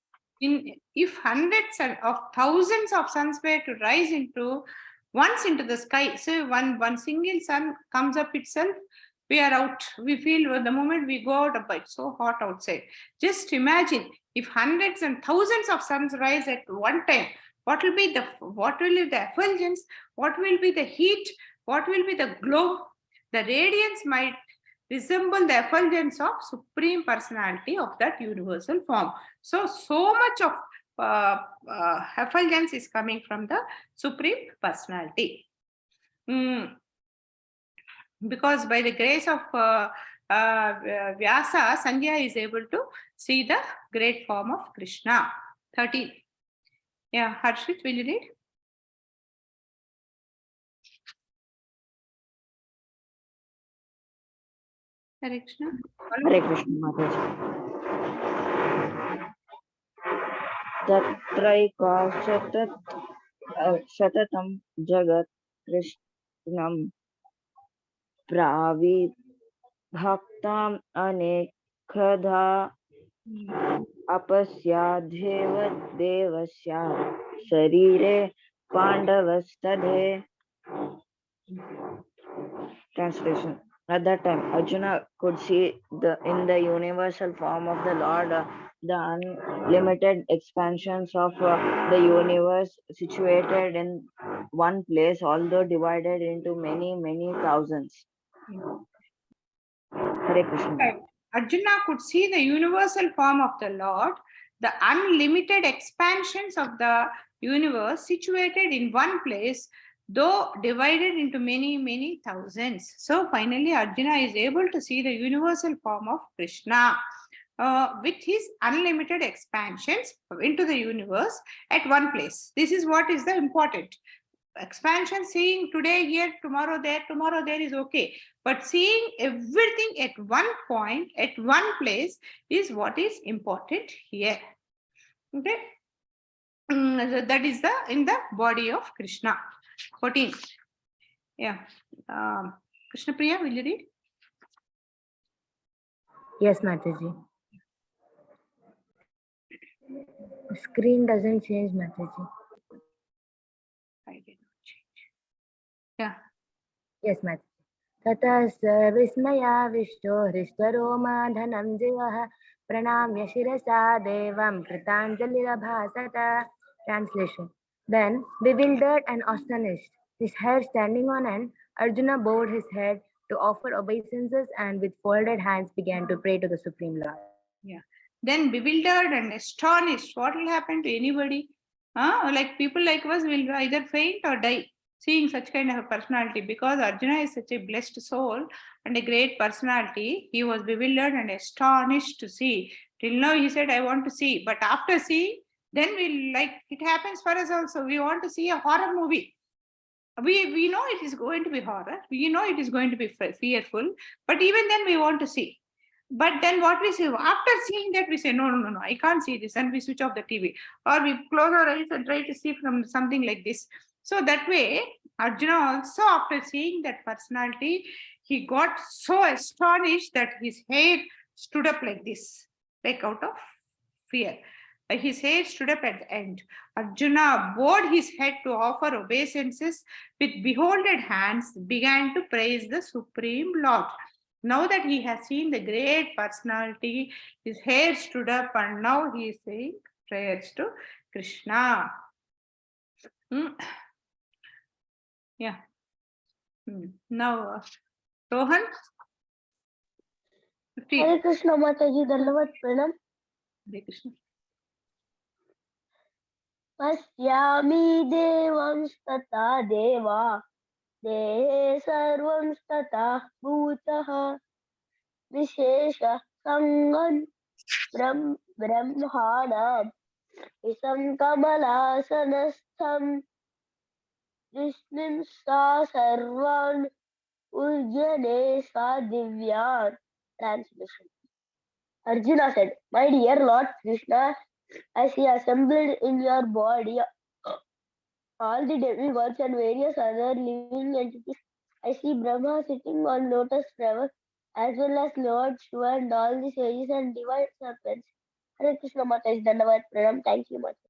If hundreds of thousands of suns were to rise once into the sky, so one single sun comes up itself, we are out. We feel the moment we go out, it's so hot outside. Just imagine if hundreds and thousands of suns rise at one time. What will be the effulgence? What will be the heat? What will be the glow? The radiance might resemble the effulgence of Supreme Personality of that universal form. So much of effulgence is coming from the Supreme Personality. Because by the grace of Vyasa, Sandhya is able to see the great form of Krishna. 13. Yeah, Harshit, will you read? Hare Krishna. Hare Krishna Mataji. Tataikashatam Jagat Krishnam Pravibhaktam Anekhadha Apasya Devasya Sharire Pandavastadhe. Translation. At that time, Arjuna could see in the universal form of the Lord the unlimited expansions of the universe situated in one place, although divided into many thousands. Hare Krishna. Arjuna could see the universal form of the Lord, the unlimited expansions of the universe situated in one place, though divided into many thousands. So finally, Arjuna is able to see the universal form of Krishna with his unlimited expansions into the universe at one place. This is what is the important. Expansion, seeing today here, tomorrow there is okay. But seeing everything at one point, at one place is what is important here. Okay. That is in the body of Krishna. 14. Yeah. Krishna Priya, will you read? Yes, Mataji. Screen doesn't change, Mataji. I did not change. Yeah. Yes, Mataji. Tatasya vismaya vishto hristaroma dhanam jayah pranamya shirasa devam kritanjalirabhasata. Translation. Then, bewildered and astonished, his hair standing on end, Arjuna bowed his head to offer obeisances and with folded hands began to pray to the Supreme Lord. Yeah. Then bewildered and astonished, what will happen to anybody? Like people like us will either faint or die seeing such kind of a personality, because Arjuna is such a blessed soul and a great personality. He was bewildered and astonished to see. Till now he said, I want to see. But after seeing, then we, like it happens for us also. We want to see a horror movie. We know it is going to be horror. We know it is going to be fearful. But even then we want to see. But then what we say, after seeing that, we say, no, I can't see this. And we switch off the TV. Or we close our eyes and try to see from something like this. So that way, Arjuna also, after seeing that personality, he got so astonished that his hair stood up like this, like out of fear. His hair stood up at the end. Arjuna bowed his head to offer obeisances, with beholded hands began to praise the Supreme Lord. Now that he has seen the great personality, his hair stood up, and now he is saying prayers to Krishna. Yeah. Now, Rohan, 15. Hare Krishna Mataji, Dandavat Pranam. Hare Krishna. Pasyami devanstata deva, dehe sarvamstata bhutah, vishesha sangan brahmanam, isam kamalasanatham, vishnim sa sarvan urjane sa divyan. Translation. Arjuna said, "My dear Lord Krishna, I see assembled in your body all the demigods and various other living entities. I see Brahma sitting on lotus flower, as well as Lord Shiva and all the sages and divine serpents." Hare Krishna Mataji, Dandavat Pranam. Thank you, Mataji.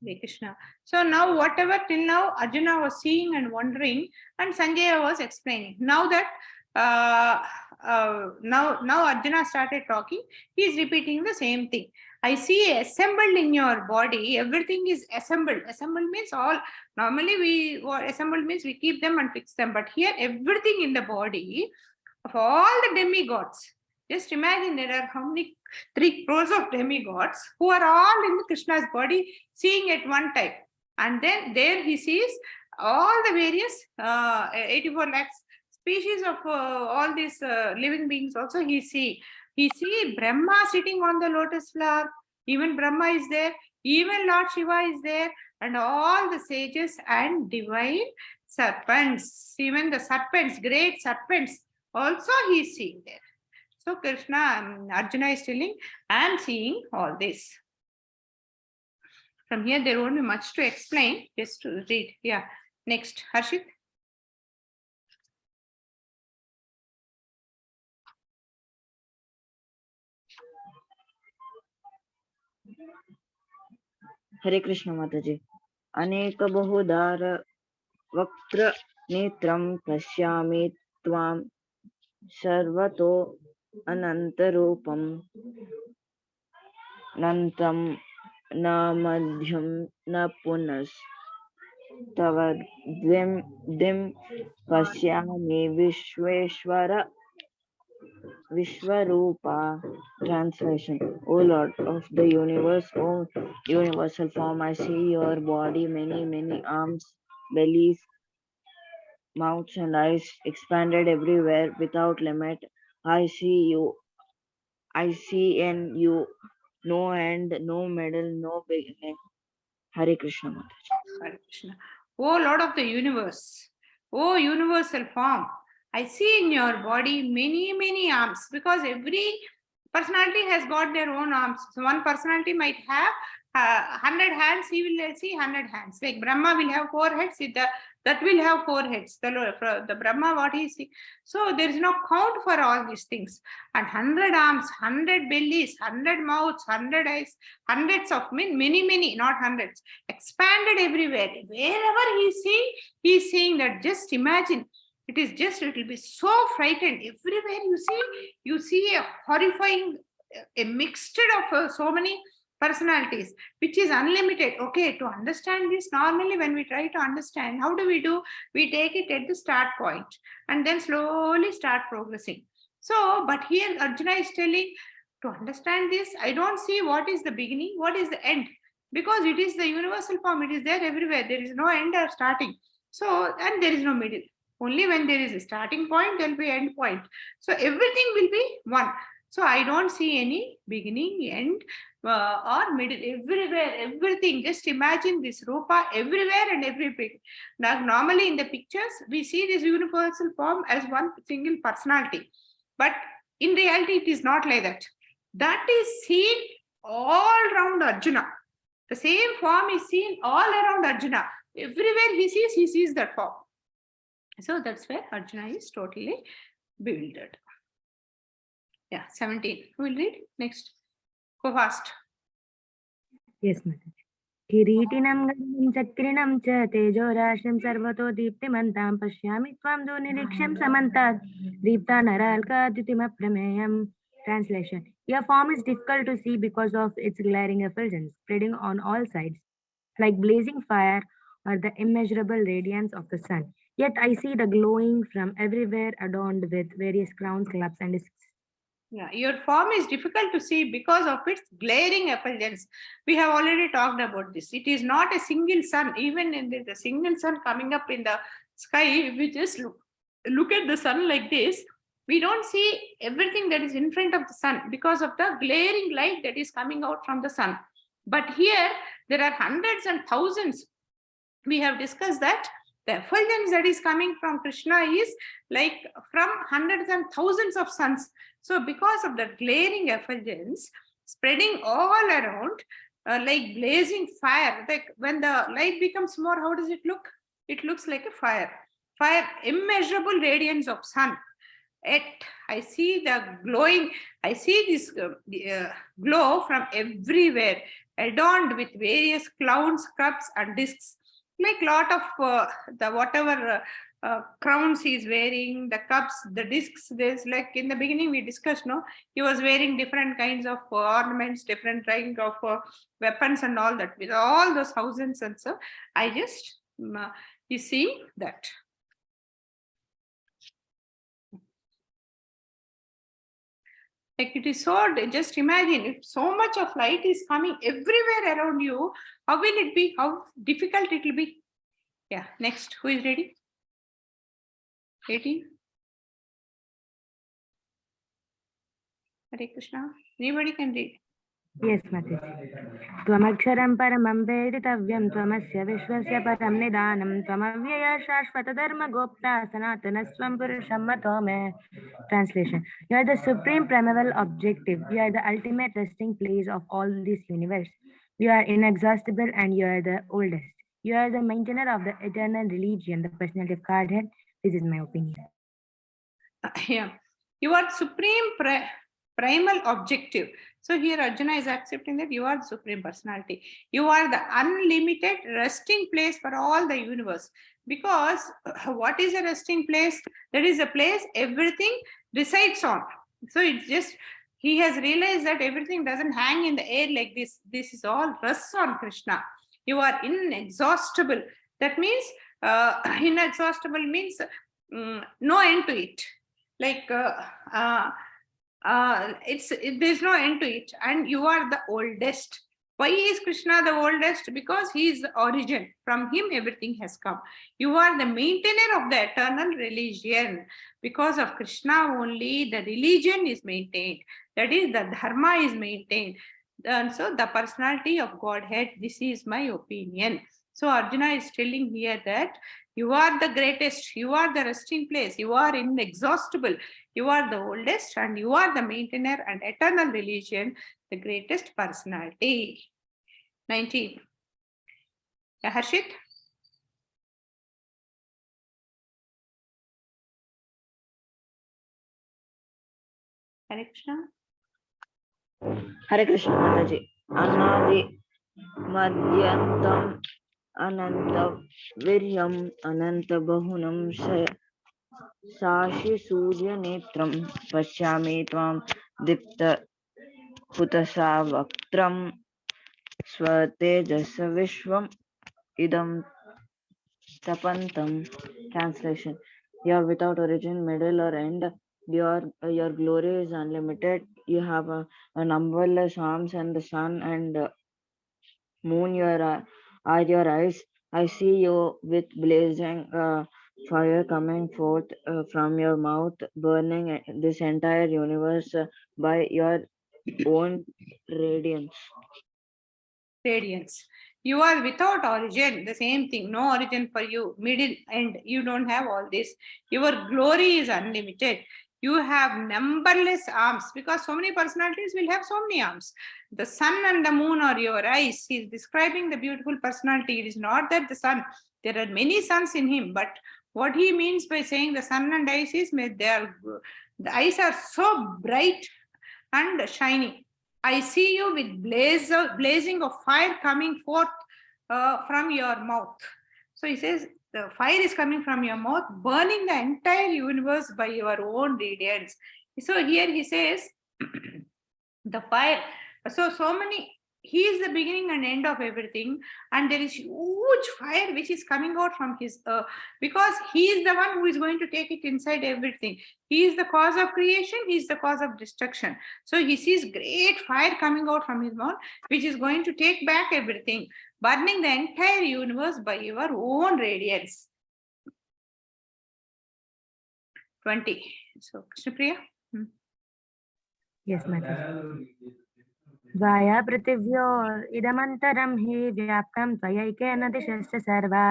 Hare Krishna. So now whatever till now Arjuna was seeing and wondering, and Sanjaya was explaining. Now that now Arjuna started talking, he is repeating the same thing. I see assembled in your body, everything is assembled. Assembled means all, normally assembled means we keep them and fix them, but here everything in the body of all the demigods. Just imagine there are how many 3 crores of demigods who are all in Krishna's body, seeing at one time. And then there he sees all the various 84 lakhs species of all these living beings also he see. He see Brahma sitting on the lotus flower. Even Brahma is there. Even Lord Shiva is there. And all the sages and divine serpents. Even the serpents, great serpents, also he is seeing there. So Arjuna is telling, I am seeing all this. From here, there won't be much to explain, just to read. Yeah. Next, Harshit. Hare Krishna Mataji. Aneka bahudar vaktra netram pashyami tvam sarvato anantarupam nantam na madhyam na punas tavad dim pashyami vishweshwara Vishwarupa. Translation. O Lord of the universe, O universal form, I see your body, many arms, bellies, mouths, and eyes expanded everywhere without limit. I see you. I see in you no end, no middle, no beginning. Hare Krishna Mataji. Hare Krishna. O Lord of the universe, O universal form, I see in your body many arms, because every personality has got their own arms. So one personality might have 100 hands, he will see 100 hands. Like Brahma will have 4 heads, that will have 4 heads. The Brahma, what he see. So there is no count for all these things. And 100 arms, 100 bellies, 100 mouths, 100 eyes, hundreds of many, not hundreds, expanded everywhere. Wherever he is seeing that. Just imagine. It will be so frightened. Everywhere you see a horrifying, a mixture of so many personalities, which is unlimited. Okay, to understand this, normally when we try to understand, how do? We take it at the start point and then slowly start progressing. So, but here Arjuna is telling, to understand this, I don't see what is the beginning, what is the end, because it is the universal form. It is there everywhere. There is no end or starting. So, and there is no middle. Only when there is a starting point, there will be end point. So everything will be one. So I don't see any beginning, end, or middle. Everywhere, everything. Just imagine this rupa everywhere and everywhere. Now, normally in the pictures, we see this universal form as one single personality. But In reality, it is not like that. That is seen all around Arjuna. The same form is seen all around Arjuna. Everywhere he sees that form. So that's where Arjuna is totally bewildered. Yeah, 17. Who will read? Next. Go fast. Yes, Mataji. किरीटिनं गदिनं चक्रिणं च तेजोराशिं सर्वतो दीप्तिमन्तां पश्यामि त्वां दुर्निरीक्ष्यं समन्तात् दीप्तानराल्काद्युतिमप्रमेयम्. Translation. Your form is difficult to see because of its glaring effulgence, spreading on all sides, like blazing fire or the immeasurable radiance of the sun. Yet I see the glowing from everywhere, adorned with various crowns, clubs, and discs. Yeah, your form is difficult to see because of its glaring effulgence. We have already talked about this. It is not a single sun. Even in the single sun coming up in the sky, if we just look at the sun like this, we don't see everything that is in front of the sun because of the glaring light that is coming out from the sun. But here, there are hundreds and thousands. We have discussed that the effulgence that is coming from Krishna is like from hundreds and thousands of suns. So because of the glaring effulgence spreading all around, like blazing fire, like when the light becomes more, how does it look? It looks like a fire. Fire, immeasurable radiance of sun. Yet I see the glowing, I see this glow from everywhere, adorned with various clouds, cups, and discs. Like lot of the whatever crowns he is wearing, the cups, the discs. There's like in the beginning we discussed, no, he was wearing different kinds of ornaments, different kind of weapons, and all that. With all those thousands and so, I just you see that. Like it is so, just imagine if so much of light is coming everywhere around you, how will it be? How difficult it will be? Yeah, next, who is ready? 18. Hare Krishna. Anybody can read. Yes, Mataji. त्वमक्षरं परमं वेदितव्यं त्वमस्य विश्वस्य परं निदानं त्वमव्यय शाश्वतधर्मगोप्ता सनातनस्त्वं पुरुषं मतो मे. Translation. You are the supreme primeval objective. You are the ultimate resting place of all this universe. You are inexhaustible and you are the oldest. You are the maintainer of the eternal religion, the personality of Godhead. This is my opinion. Yeah, you are supreme primal objective. So here Arjuna is accepting that you are the supreme personality. You are the unlimited resting place for all the universe. Because what is a resting place? That is a place everything resides on. So it's just, he has realized that everything doesn't hang in the air like this. This is all rests on Krishna. You are inexhaustible. That means inexhaustible means no end to it. Like there's no end to it, and you are the oldest. Why is Krishna the oldest? Because he is the origin. From him everything has come. You are the maintainer of the eternal religion. Because of Krishna only the religion is maintained. That is, the dharma is maintained. And so the personality of Godhead, this is my opinion. So Arjuna is telling here that you are the greatest, you are the resting place, you are inexhaustible, you are the oldest, and you are the maintainer and eternal religion, the greatest personality. 19. Yeah, Harshit? Hare Krishna. Hare Krishna Mataji. Anadi Madhyantam Ananta Viryam Ananta Bahunam Sashi Surya Netram Pashyami Tvam Dipta Hutasa Vaktram Swatejasa Vishwam Idam Tapantam. Translation. You are without origin, middle, or end. Your glory is unlimited. You have a numberless arms, and the sun and moon are your eyes. I see you with blazing fire coming forth from your mouth, burning this entire universe by your own radiance. Radiance. You are without origin, the same thing, no origin for you, middle end, you don't have all this. Your glory is unlimited. You have numberless arms, because so many personalities will have so many arms. The sun and the moon are your eyes. He is describing the beautiful personality. It is not that the sun, there are many suns in him, but what he means by saying the sun and eyes is the eyes are so bright and shining. I see you with blazing of fire coming forth from your mouth. So he says, the fire is coming from your mouth, burning the entire universe by your own radiance. So here he says, the fire. So many, he is the beginning and end of everything, and there is huge fire which is coming out from his because he is the one who is going to take it inside everything. He is the cause of creation, he is the cause of destruction. So he sees great fire coming out from his mouth, which is going to take back everything, burning the entire universe by your own radiance. 20. So Krishnapriya. Yes, Mataji. Vaya prithivyor idamantram hi vyaptam tvayaiken dishasya sarva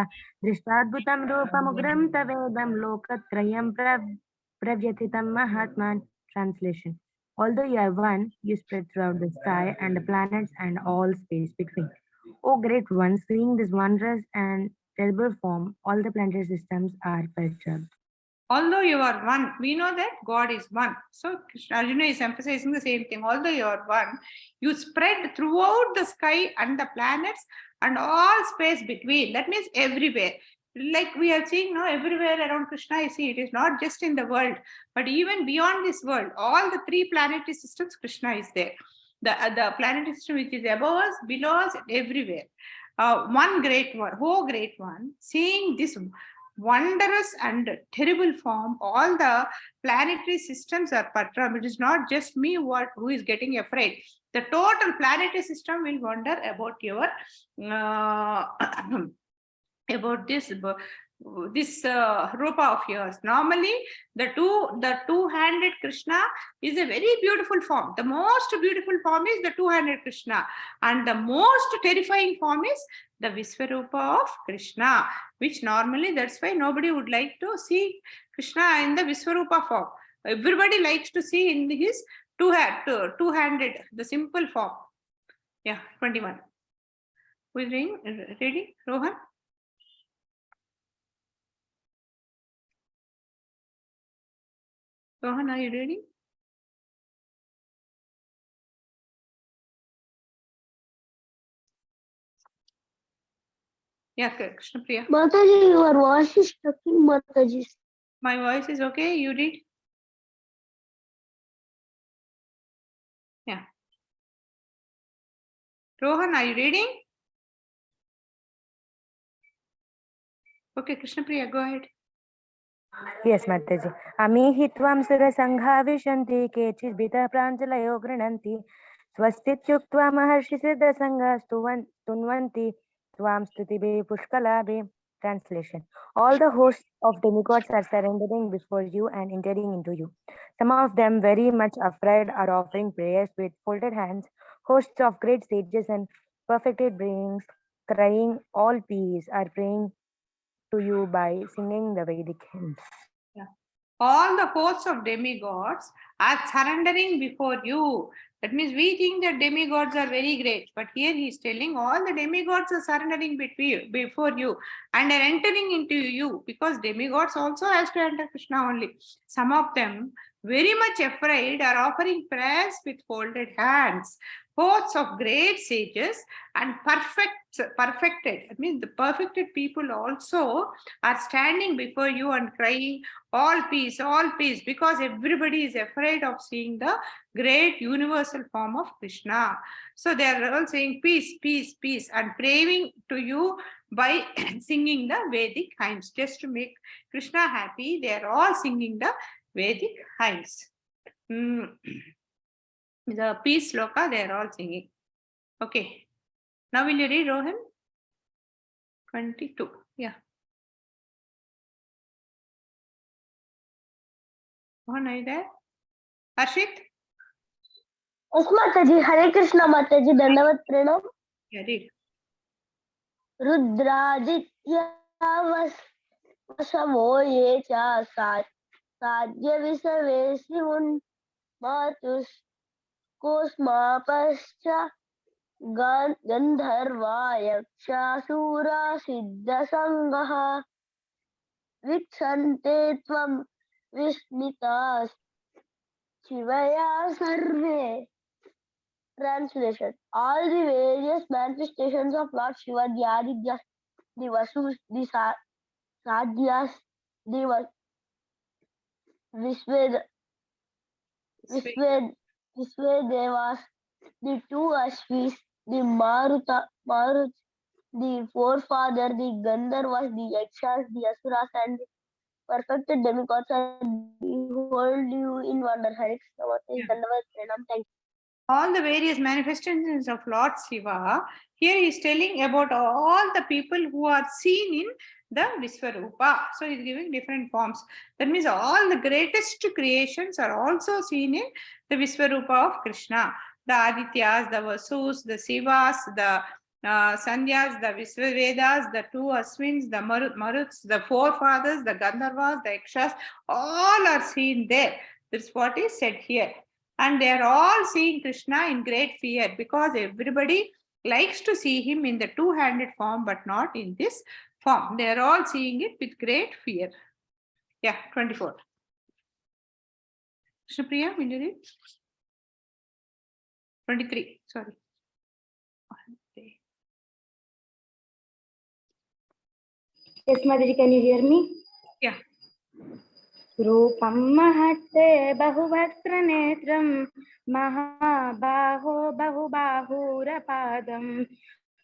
drishtadbhutam rupam tavedam lokatrayam pravyathitam mahatman. Translation. Although you are one, you spread throughout the sky and the planets and all space between. O great one, seeing this wondrous and terrible form, all the planetary systems are perturbed. Although you are one, we know that God is one. So Arjuna is emphasizing the same thing. Although you are one, you spread throughout the sky and the planets and all space between. That means everywhere. Like we are seeing now, everywhere around Krishna, I see it is not just in the world, but even beyond this world, all the three planetary systems, Krishna is there. The planetary system which is above us, below us, everywhere. One great one, oh great one, seeing this wondrous and terrible form, all the planetary systems are perturbed. It is not just me who is getting afraid. The total planetary system will wonder about your about this rupa of yours. Normally, the two-handed Krishna is a very beautiful form. The most beautiful form is the two-handed Krishna, and the most terrifying form is the Visvarupa of Krishna, which normally, that's why nobody would like to see Krishna in the Visvarupa form. Everybody likes to see in his two-handed, the simple form. Yeah, 21. Who is reading? Rohan? Rohan, are you reading? Yeah, Krishna Priya. Mataji, your voice is talking, Mataji. My voice is okay. You read? Yeah. Rohan, are you reading? Okay, Krishna Priya, go ahead. Yes, Mataji. Amihi tvam surasangha vishanti kechidbita pranjalayo grinanti swastityuktva maharshi siddhasangha stunvanti tvam stutibe pushkalabe. Translation. All the hosts of demigods are surrendering before you and entering into you. Some of them, very much afraid, are offering prayers with folded hands. Hosts of great sages and perfected beings, crying all peace, are praying to you by singing the Vedic hymns. Yeah. All the hosts of demigods are surrendering before you. That means we think that demigods are very great, but here he is telling all the demigods are surrendering before you and are entering into you, because demigods also has to enter Krishna only. Some of them, very much afraid, are offering prayers with folded hands. Hosts of great sages and perfected, I mean the perfected people also are standing before you and crying all peace, because everybody is afraid of seeing the great universal form of Krishna. So they are all saying peace, peace, peace, and praying to you by singing the Vedic hymns. Just to make Krishna happy, they are all singing the Vedic hymns. The peace sloka, they are all singing. Okay. Now will you read, Rohan? 22. Yeah. Rohan, are you there? Harshit? Yes, Mataji. Hare Krishna, Mataji. Dandavat Pranam. Yeah, read. Rudraditya vasamo ye cha साध्य विसवेसि मातुस् कोस्मापश्च गन्धर्वा यक्षासुरा सिद्धसङ्गः वीक्षन्ते त्वं विस्मिताः शिवया सर्वे. Translation: all the various manifestations of Lord Shiva, the Adityas, the Vasus, the Sadhyas, the Visved, Visvedevas, the two Ashvis, the Maruts, the forefather, the Gandharvas, the Yakshas, the Asuras, and the perfected demigods are behold you in wonder. Hare Krishna, Yeah. Dandavat, Pranam. Thank you. All the various manifestations of Lord Shiva. Here he is telling about all the people who are seen in the Visvarupa. So he is giving different forms. That means all the greatest creations are also seen in the Visvarupa of Krishna. The Adityas, the Vasus, the Sivas, the Sandhyas, the Visvavedas, the two Aswins, the Maruts, the forefathers, the Gandharvas, the Yakshas, all are seen there. That's what is said here. And they are all seeing Krishna in great fear because everybody likes to see him in the two-handed form but not in this form. They are all seeing it with great fear. Yeah, 24. Shripriya, will you read? 23, sorry. Yes, Mataji, can you hear me? Yeah. रूपं महत्ते बहुवक्त्रनेत्रं महाबाहो बहुबाहूरपादं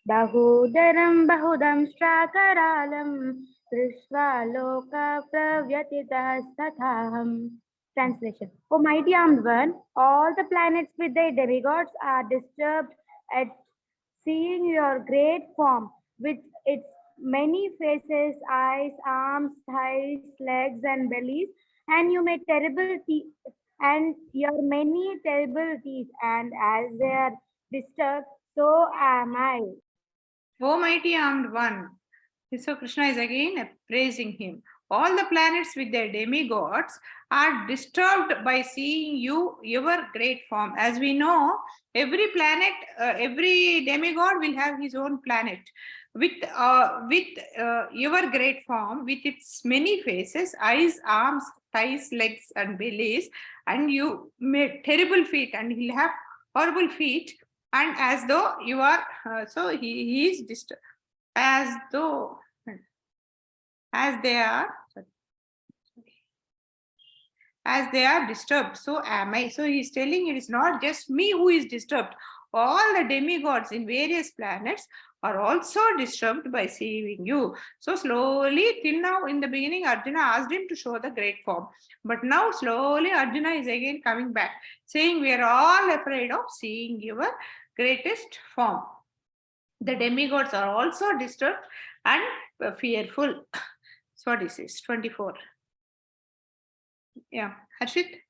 बहुदरं बहुदंष्ट्राकरालं दृष्ट्वा लोकप्रव्यथितस्तथाहम्. Translation: O mighty armed one, all the planets with their demigods are disturbed at seeing your great form with its many faces, eyes, arms, thighs, legs, and bellies, and you made terrible teeth, and your many terrible teeth, and as they are disturbed, so am I. O mighty armed one. So Krishna is again praising him. All the planets with their demigods are disturbed by seeing your great form. As we know, every planet, every demigod will have his own planet with your great form, with its many faces, eyes, arms, thighs, legs, and bellies, and you made terrible feet, and he'll have horrible feet, and as though you are, so he is disturbed, as though, as they are, as they are disturbed, so am I. So he's telling it is not just me who is disturbed. All the demigods in various planets are also disturbed by seeing you. So slowly, till now, in the beginning, Arjuna asked him to show the great form. But now slowly Arjuna is again coming back, saying we are all afraid of seeing your greatest form. The demigods are also disturbed and fearful. So what is this? 24. Yeah, Harshit?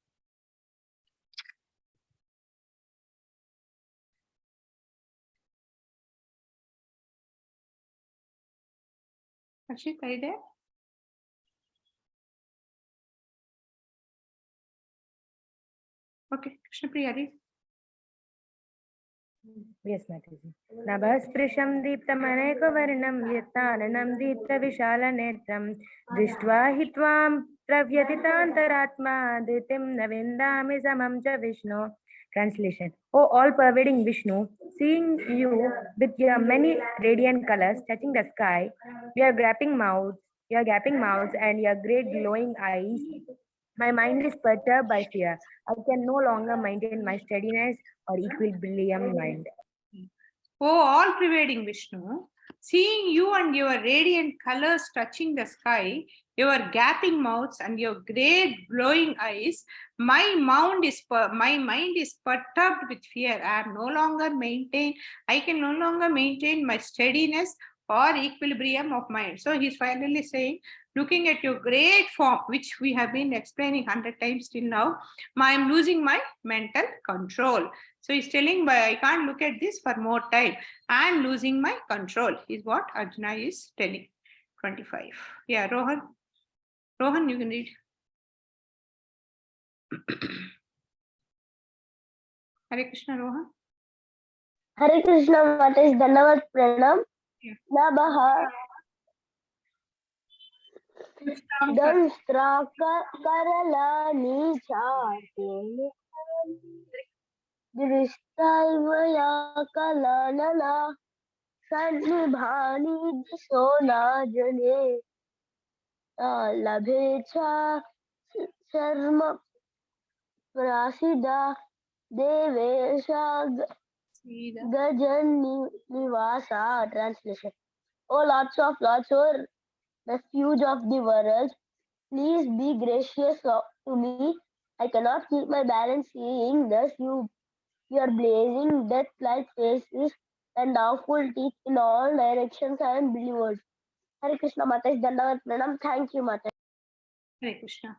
Harshit, are you there? Okay, Krishna Priya, read. Yes, Mataji. Nabhasprishyam deeptamanekavarnam yattananam deeptavishalanetram drishtva हि त्वां प्रव्यथितान्तरात्मा धृतिं न विन्दामि समं च Vishnu. Translation: O all-pervading Vishnu, seeing you with your many radiant colors touching the sky, your gaping mouths and your great glowing eyes, my mind is perturbed by fear. I can no longer maintain my steadiness or equilibrium mind. Oh, all-pervading Vishnu, seeing you and your radiant colors touching the sky, your gaping mouths and your great glowing eyes, my mind is perturbed with fear. I can no longer maintain my steadiness or equilibrium of mind. So he's finally saying, looking at your great form, which we have been explaining 100 times till now, I am losing my mental control. So he's telling, I can't look at this for more time. I am losing my control, is what Arjuna is telling. 25. Yeah, Rohan. Rohan, you can read. Hare Krishna, Rohan. Hare Krishna Mataji Dandavat Pranam. Yeah. Nabaha Start. Danstra Karalani Chate Dristalvaya Kalanala Sannibhani Sona Jane Labhecha Sharma Prasida Devesha See the Gajan Nivasa. Translation. O Lords of Lords, O refuge of the world, please be gracious to me. I cannot keep my balance seeing thus your blazing death-like faces and awful teeth in all directions I am believers. Hare Krishna Mataji Dandavat Pranam. Thank you, Mataji. Hare Krishna.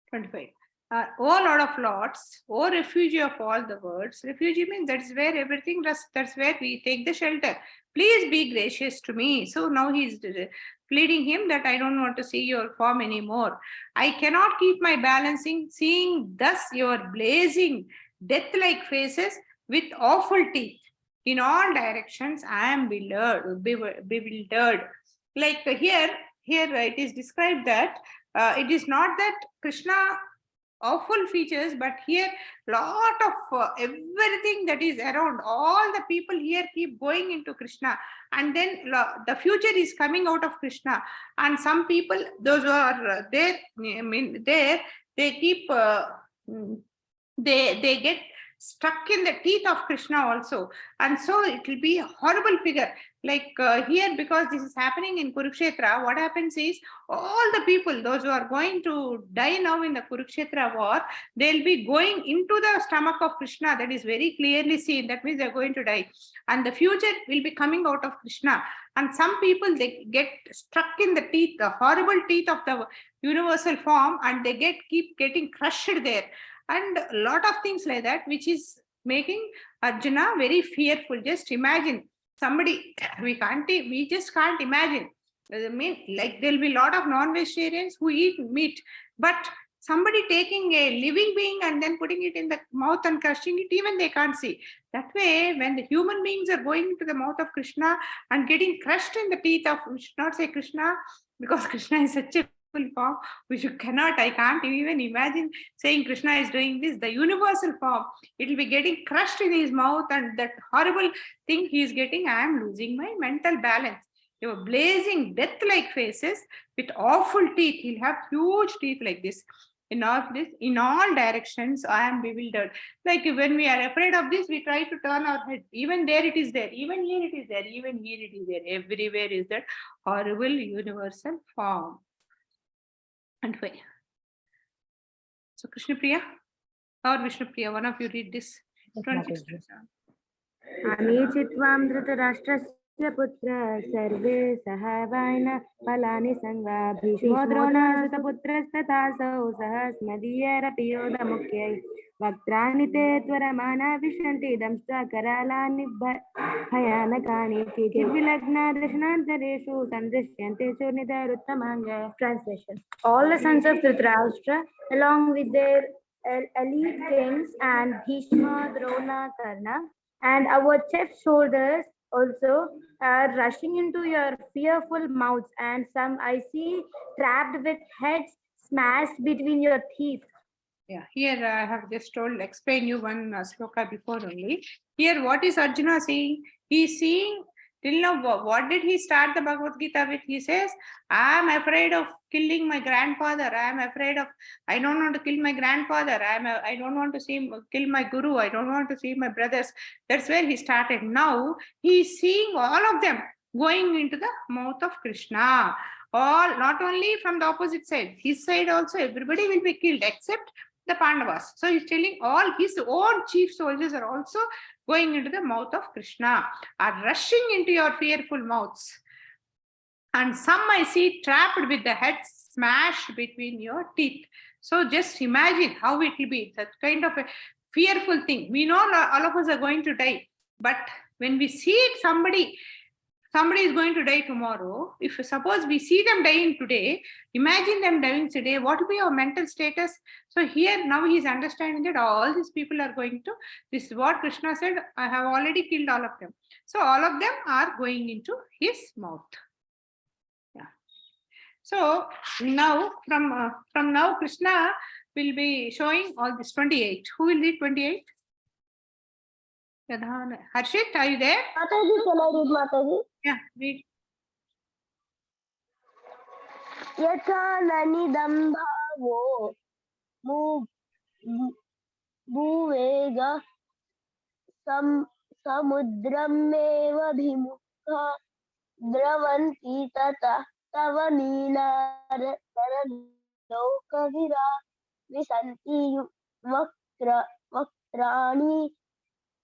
25. O Lord of Lords, O refuge of all the worlds. Refugee means that's where everything rests, that's where we take the shelter. Please be gracious to me. So now he's pleading him that I don't want to see your form anymore. I cannot keep my balancing, seeing thus your blazing, death-like faces with awful teeth. In all directions, I am bewildered. Like here it is described that it is not that Krishna awful features, but here lot of everything that is around, all the people here keep going into Krishna, and then the future is coming out of Krishna, and some people, those who are there, I mean there, they keep they get stuck in the teeth of Krishna also, and so it will be a horrible figure. Like here, because this is happening in Kurukshetra, what happens is all the people, those who are going to die now in the Kurukshetra war, they'll be going into the stomach of Krishna. That is very clearly seen. That means they're going to die, and the future will be coming out of Krishna. And some people, they get stuck in the teeth, the horrible teeth of the universal form, and they keep getting crushed there, and a lot of things like that, which is making Arjuna very fearful. Just imagine somebody, we just can't imagine. I mean, like there'll be a lot of non-vegetarians who eat meat, but somebody taking a living being and then putting it in the mouth and crushing it, even they can't see. That way, when the human beings are going into the mouth of Krishna and getting crushed in the teeth of, we should not say Krishna, because Krishna is such a form, I can't even imagine saying Krishna is doing this, the universal form, it will be getting crushed in his mouth, and that horrible thing he is getting, I am losing my mental balance. Your blazing death-like faces with awful teeth, he'll have huge teeth like this. In all directions, I am bewildered. Like when we are afraid of this, we try to turn our head. Even there it is there, even here it is there, even here it is there. Everywhere is that horrible universal form. And why? So Krishna Priya or Vishnu Priya, one of you read this. 26. अमीचित्वां धृतराष्ट्रस्य पुत्र सर्वे सहायवान फलानि संगा भीष्मो द्रोणसुतपुत्रस्तथासौ सहस्मदीयैरपि योधमुख्यै वक्त्राणि ते त्वरमाना विशन्ति दंष्ट्वा करालानि भयानकानि चिद्विलग्ना दर्शनान्तरेषु सन्दृश्यन्ते चूर्णितैरुत्तमाङ्ग. Translation. All the sons of Dhritarashtra, along with their elite kings and Bhishma, Drona, Karna, and our chest shoulders also are rushing into your fearful mouths, and some I see trapped with heads smashed between your teeth. Yeah, here I have just explain you one sloka before only. Here, what is Arjuna saying? He is seeing, till now, what did he start the Bhagavad Gita with? He says, I am afraid of killing my grandfather. I don't want to kill my grandfather. I don't want to kill my guru. I don't want to see my brothers. That's where he started. Now, he is seeing all of them going into the mouth of Krishna. All, not only from the opposite side, his side also, everybody will be killed except the Pandavas. So he's telling all his own chief soldiers are also going into the mouth of Krishna, are rushing into your fearful mouths. And some I see trapped with the heads smashed between your teeth. So just imagine how it will be. That kind of a fearful thing. We know all of us are going to die. But when we see somebody somebody is going to die tomorrow, if suppose we see them dying today, imagine them dying today, what will be our mental status? So here now he is understanding that all these people are going to, this is what Krishna said, I have already killed all of them. So all of them are going into his mouth. Yeah. So now from now Krishna will be showing all this 28. Who will read 28? Harshit, are you there? Mataji, can I read, Mataji? Yeah, read. Yatha nanidam bhavo bhuvega samudram bhimukha dravanti tata tava lokavira visanti vakrani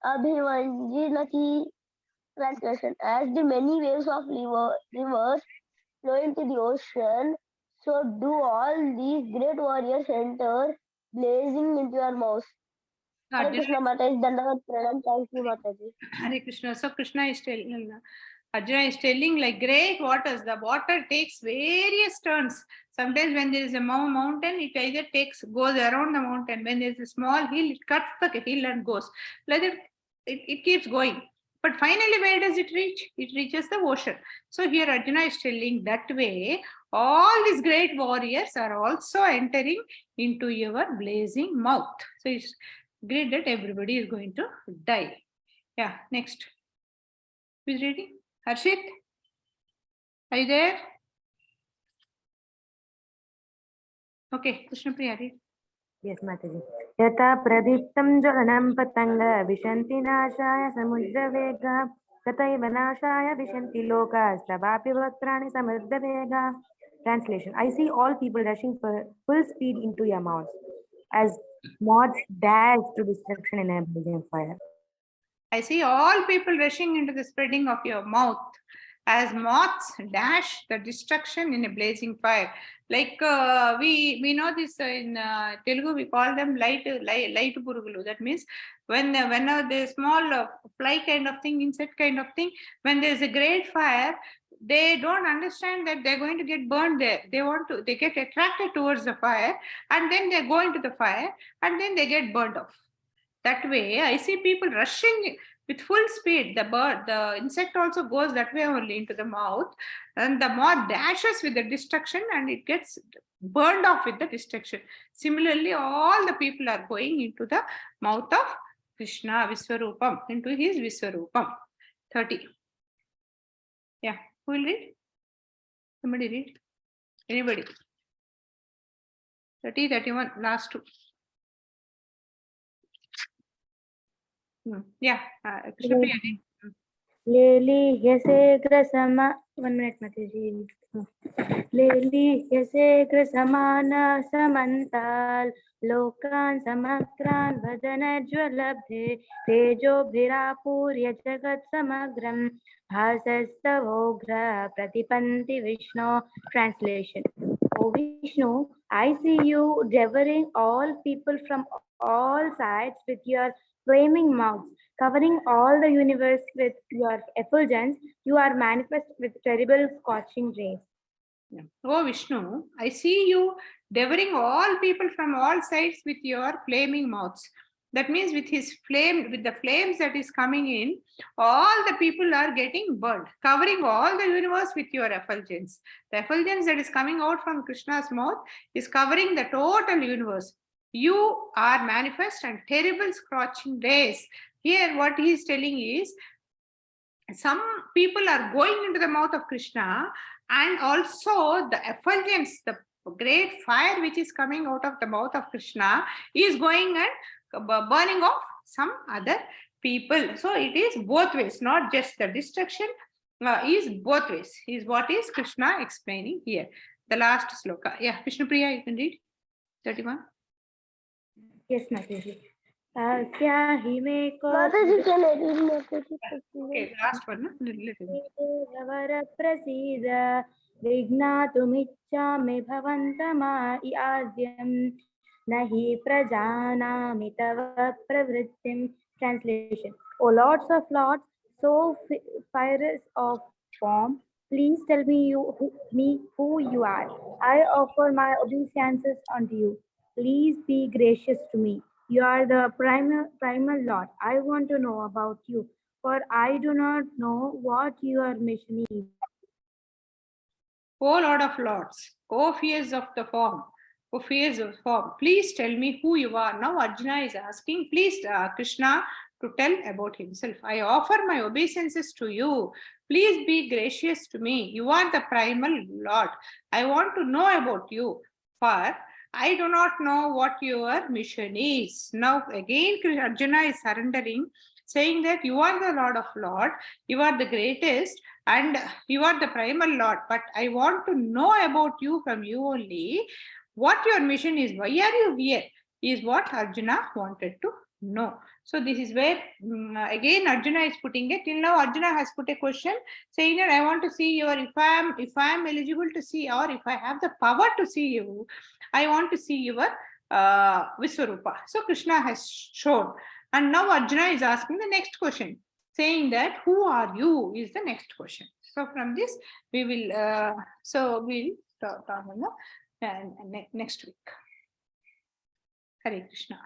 abhivanjinati. Translation: as the many waves of rivers flow into the ocean, so do all these great warriors enter blazing into your mouth. Hare Krishna Mataji, Dandavat Pranam, thank you Mataji. Hare Krishna. So Krishna is telling, Arjuna is telling, like great waters, the water takes various turns. Sometimes when there is a mountain, it either goes around the mountain. When there is a small hill, it cuts the hill and goes. Like that, it keeps going. But finally, where does it reach? It reaches the ocean. So here Arjuna is telling that way, all these great warriors are also entering into your blazing mouth. So it's great that everybody is going to die. Yeah, next. Who is reading? Harshit? Are you there? Okay, Krishna Priya, read. Yes, Mataji. Yata pradiptam jalanam patanga vishanti nashaya samudra vega tataiva nashaya vishanti lokas tavapi vakrani samudra vega. Translation: I see all people rushing for full speed into your mouths as moths dash to destruction in a blazing fire. I see all people rushing into the spreading of your mouth as moths dash the destruction in a blazing fire. Like we know this in Telugu, we call them light purugulu. That means when the small fly kind of thing, insect kind of thing, when there is a great fire, they don't understand that they're going to get burned there. They get attracted towards the fire, and then they go into the fire, and then they get burned off. That way, I see people rushing with full speed. The insect also goes that way only into the mouth, and the moth dashes with the destruction and it gets burned off with the destruction. Similarly, all the people are going into the mouth of Krishna Viswarupam, into his Viswarupam. 30. Yeah, who will read? Somebody read? Anybody? 30, 31, last two. Yeah, Krishna Priya. Leli yase grasama 1 minute Mataji. Leli yase grasamana samantal lokan samakran vadana jwalabhe tejo bhirapurya jagat samagram bhasastavogra pratipanti Vishnu. Translation: O Vishnu, I see you devouring all people from all sides with your flaming mouths, covering all the universe with your effulgence. You are manifest with terrible scorching rays. Yeah. Oh Vishnu, I see you devouring all people from all sides with your flaming mouths. That means with the flames that is coming in, all the people are getting burned, covering all the universe with your effulgence. The effulgence that is coming out from Krishna's mouth is covering the total universe. You are manifest and terrible scorching rays. Here, what he is telling is, some people are going into the mouth of Krishna, and also the effulgence, the great fire which is coming out of the mouth of Krishna is going and burning off some other people. So it is both ways, not just the destruction, is both ways, is what is Krishna explaining here. The last sloka. Yeah, Krishna Priya, you can read 31. Yes, Mataji. Kya hi me ko Mataji, can I read Mataji? Okay, last one. Little. Vara prasida vignatumichchami bhavantama adyam nahi prajanami tava pravrittim. Translation: O Lords of Lords, so fires of form. Please tell me who you are. I offer my obeisances unto you. Please be gracious to me. You are the primal Lord. I want to know about you, for I do not know what your mission is. O Lord of Lords, O fears of the form, O fears of form, please tell me who you are. Now Arjuna is asking, please Krishna to tell about himself. I offer my obeisances to you. Please be gracious to me. You are the primal Lord. I want to know about you, for I do not know what your mission is. Now again Arjuna is surrendering, saying that you are the Lord of Lord, you are the greatest, and you are the primal Lord, but I want to know about you from you only. What your mission is, why are you here, is what Arjuna wanted to know. So this is where again Arjuna is putting it. Till now Arjuna has put a question saying that I want to see your, if I am eligible to see, or if I have the power to see you, I want to see your Viswarupa. So Krishna has shown, and now Arjuna is asking the next question, saying that who are you is the next question. So from this we will we'll talk on the next week. Hare Krishna.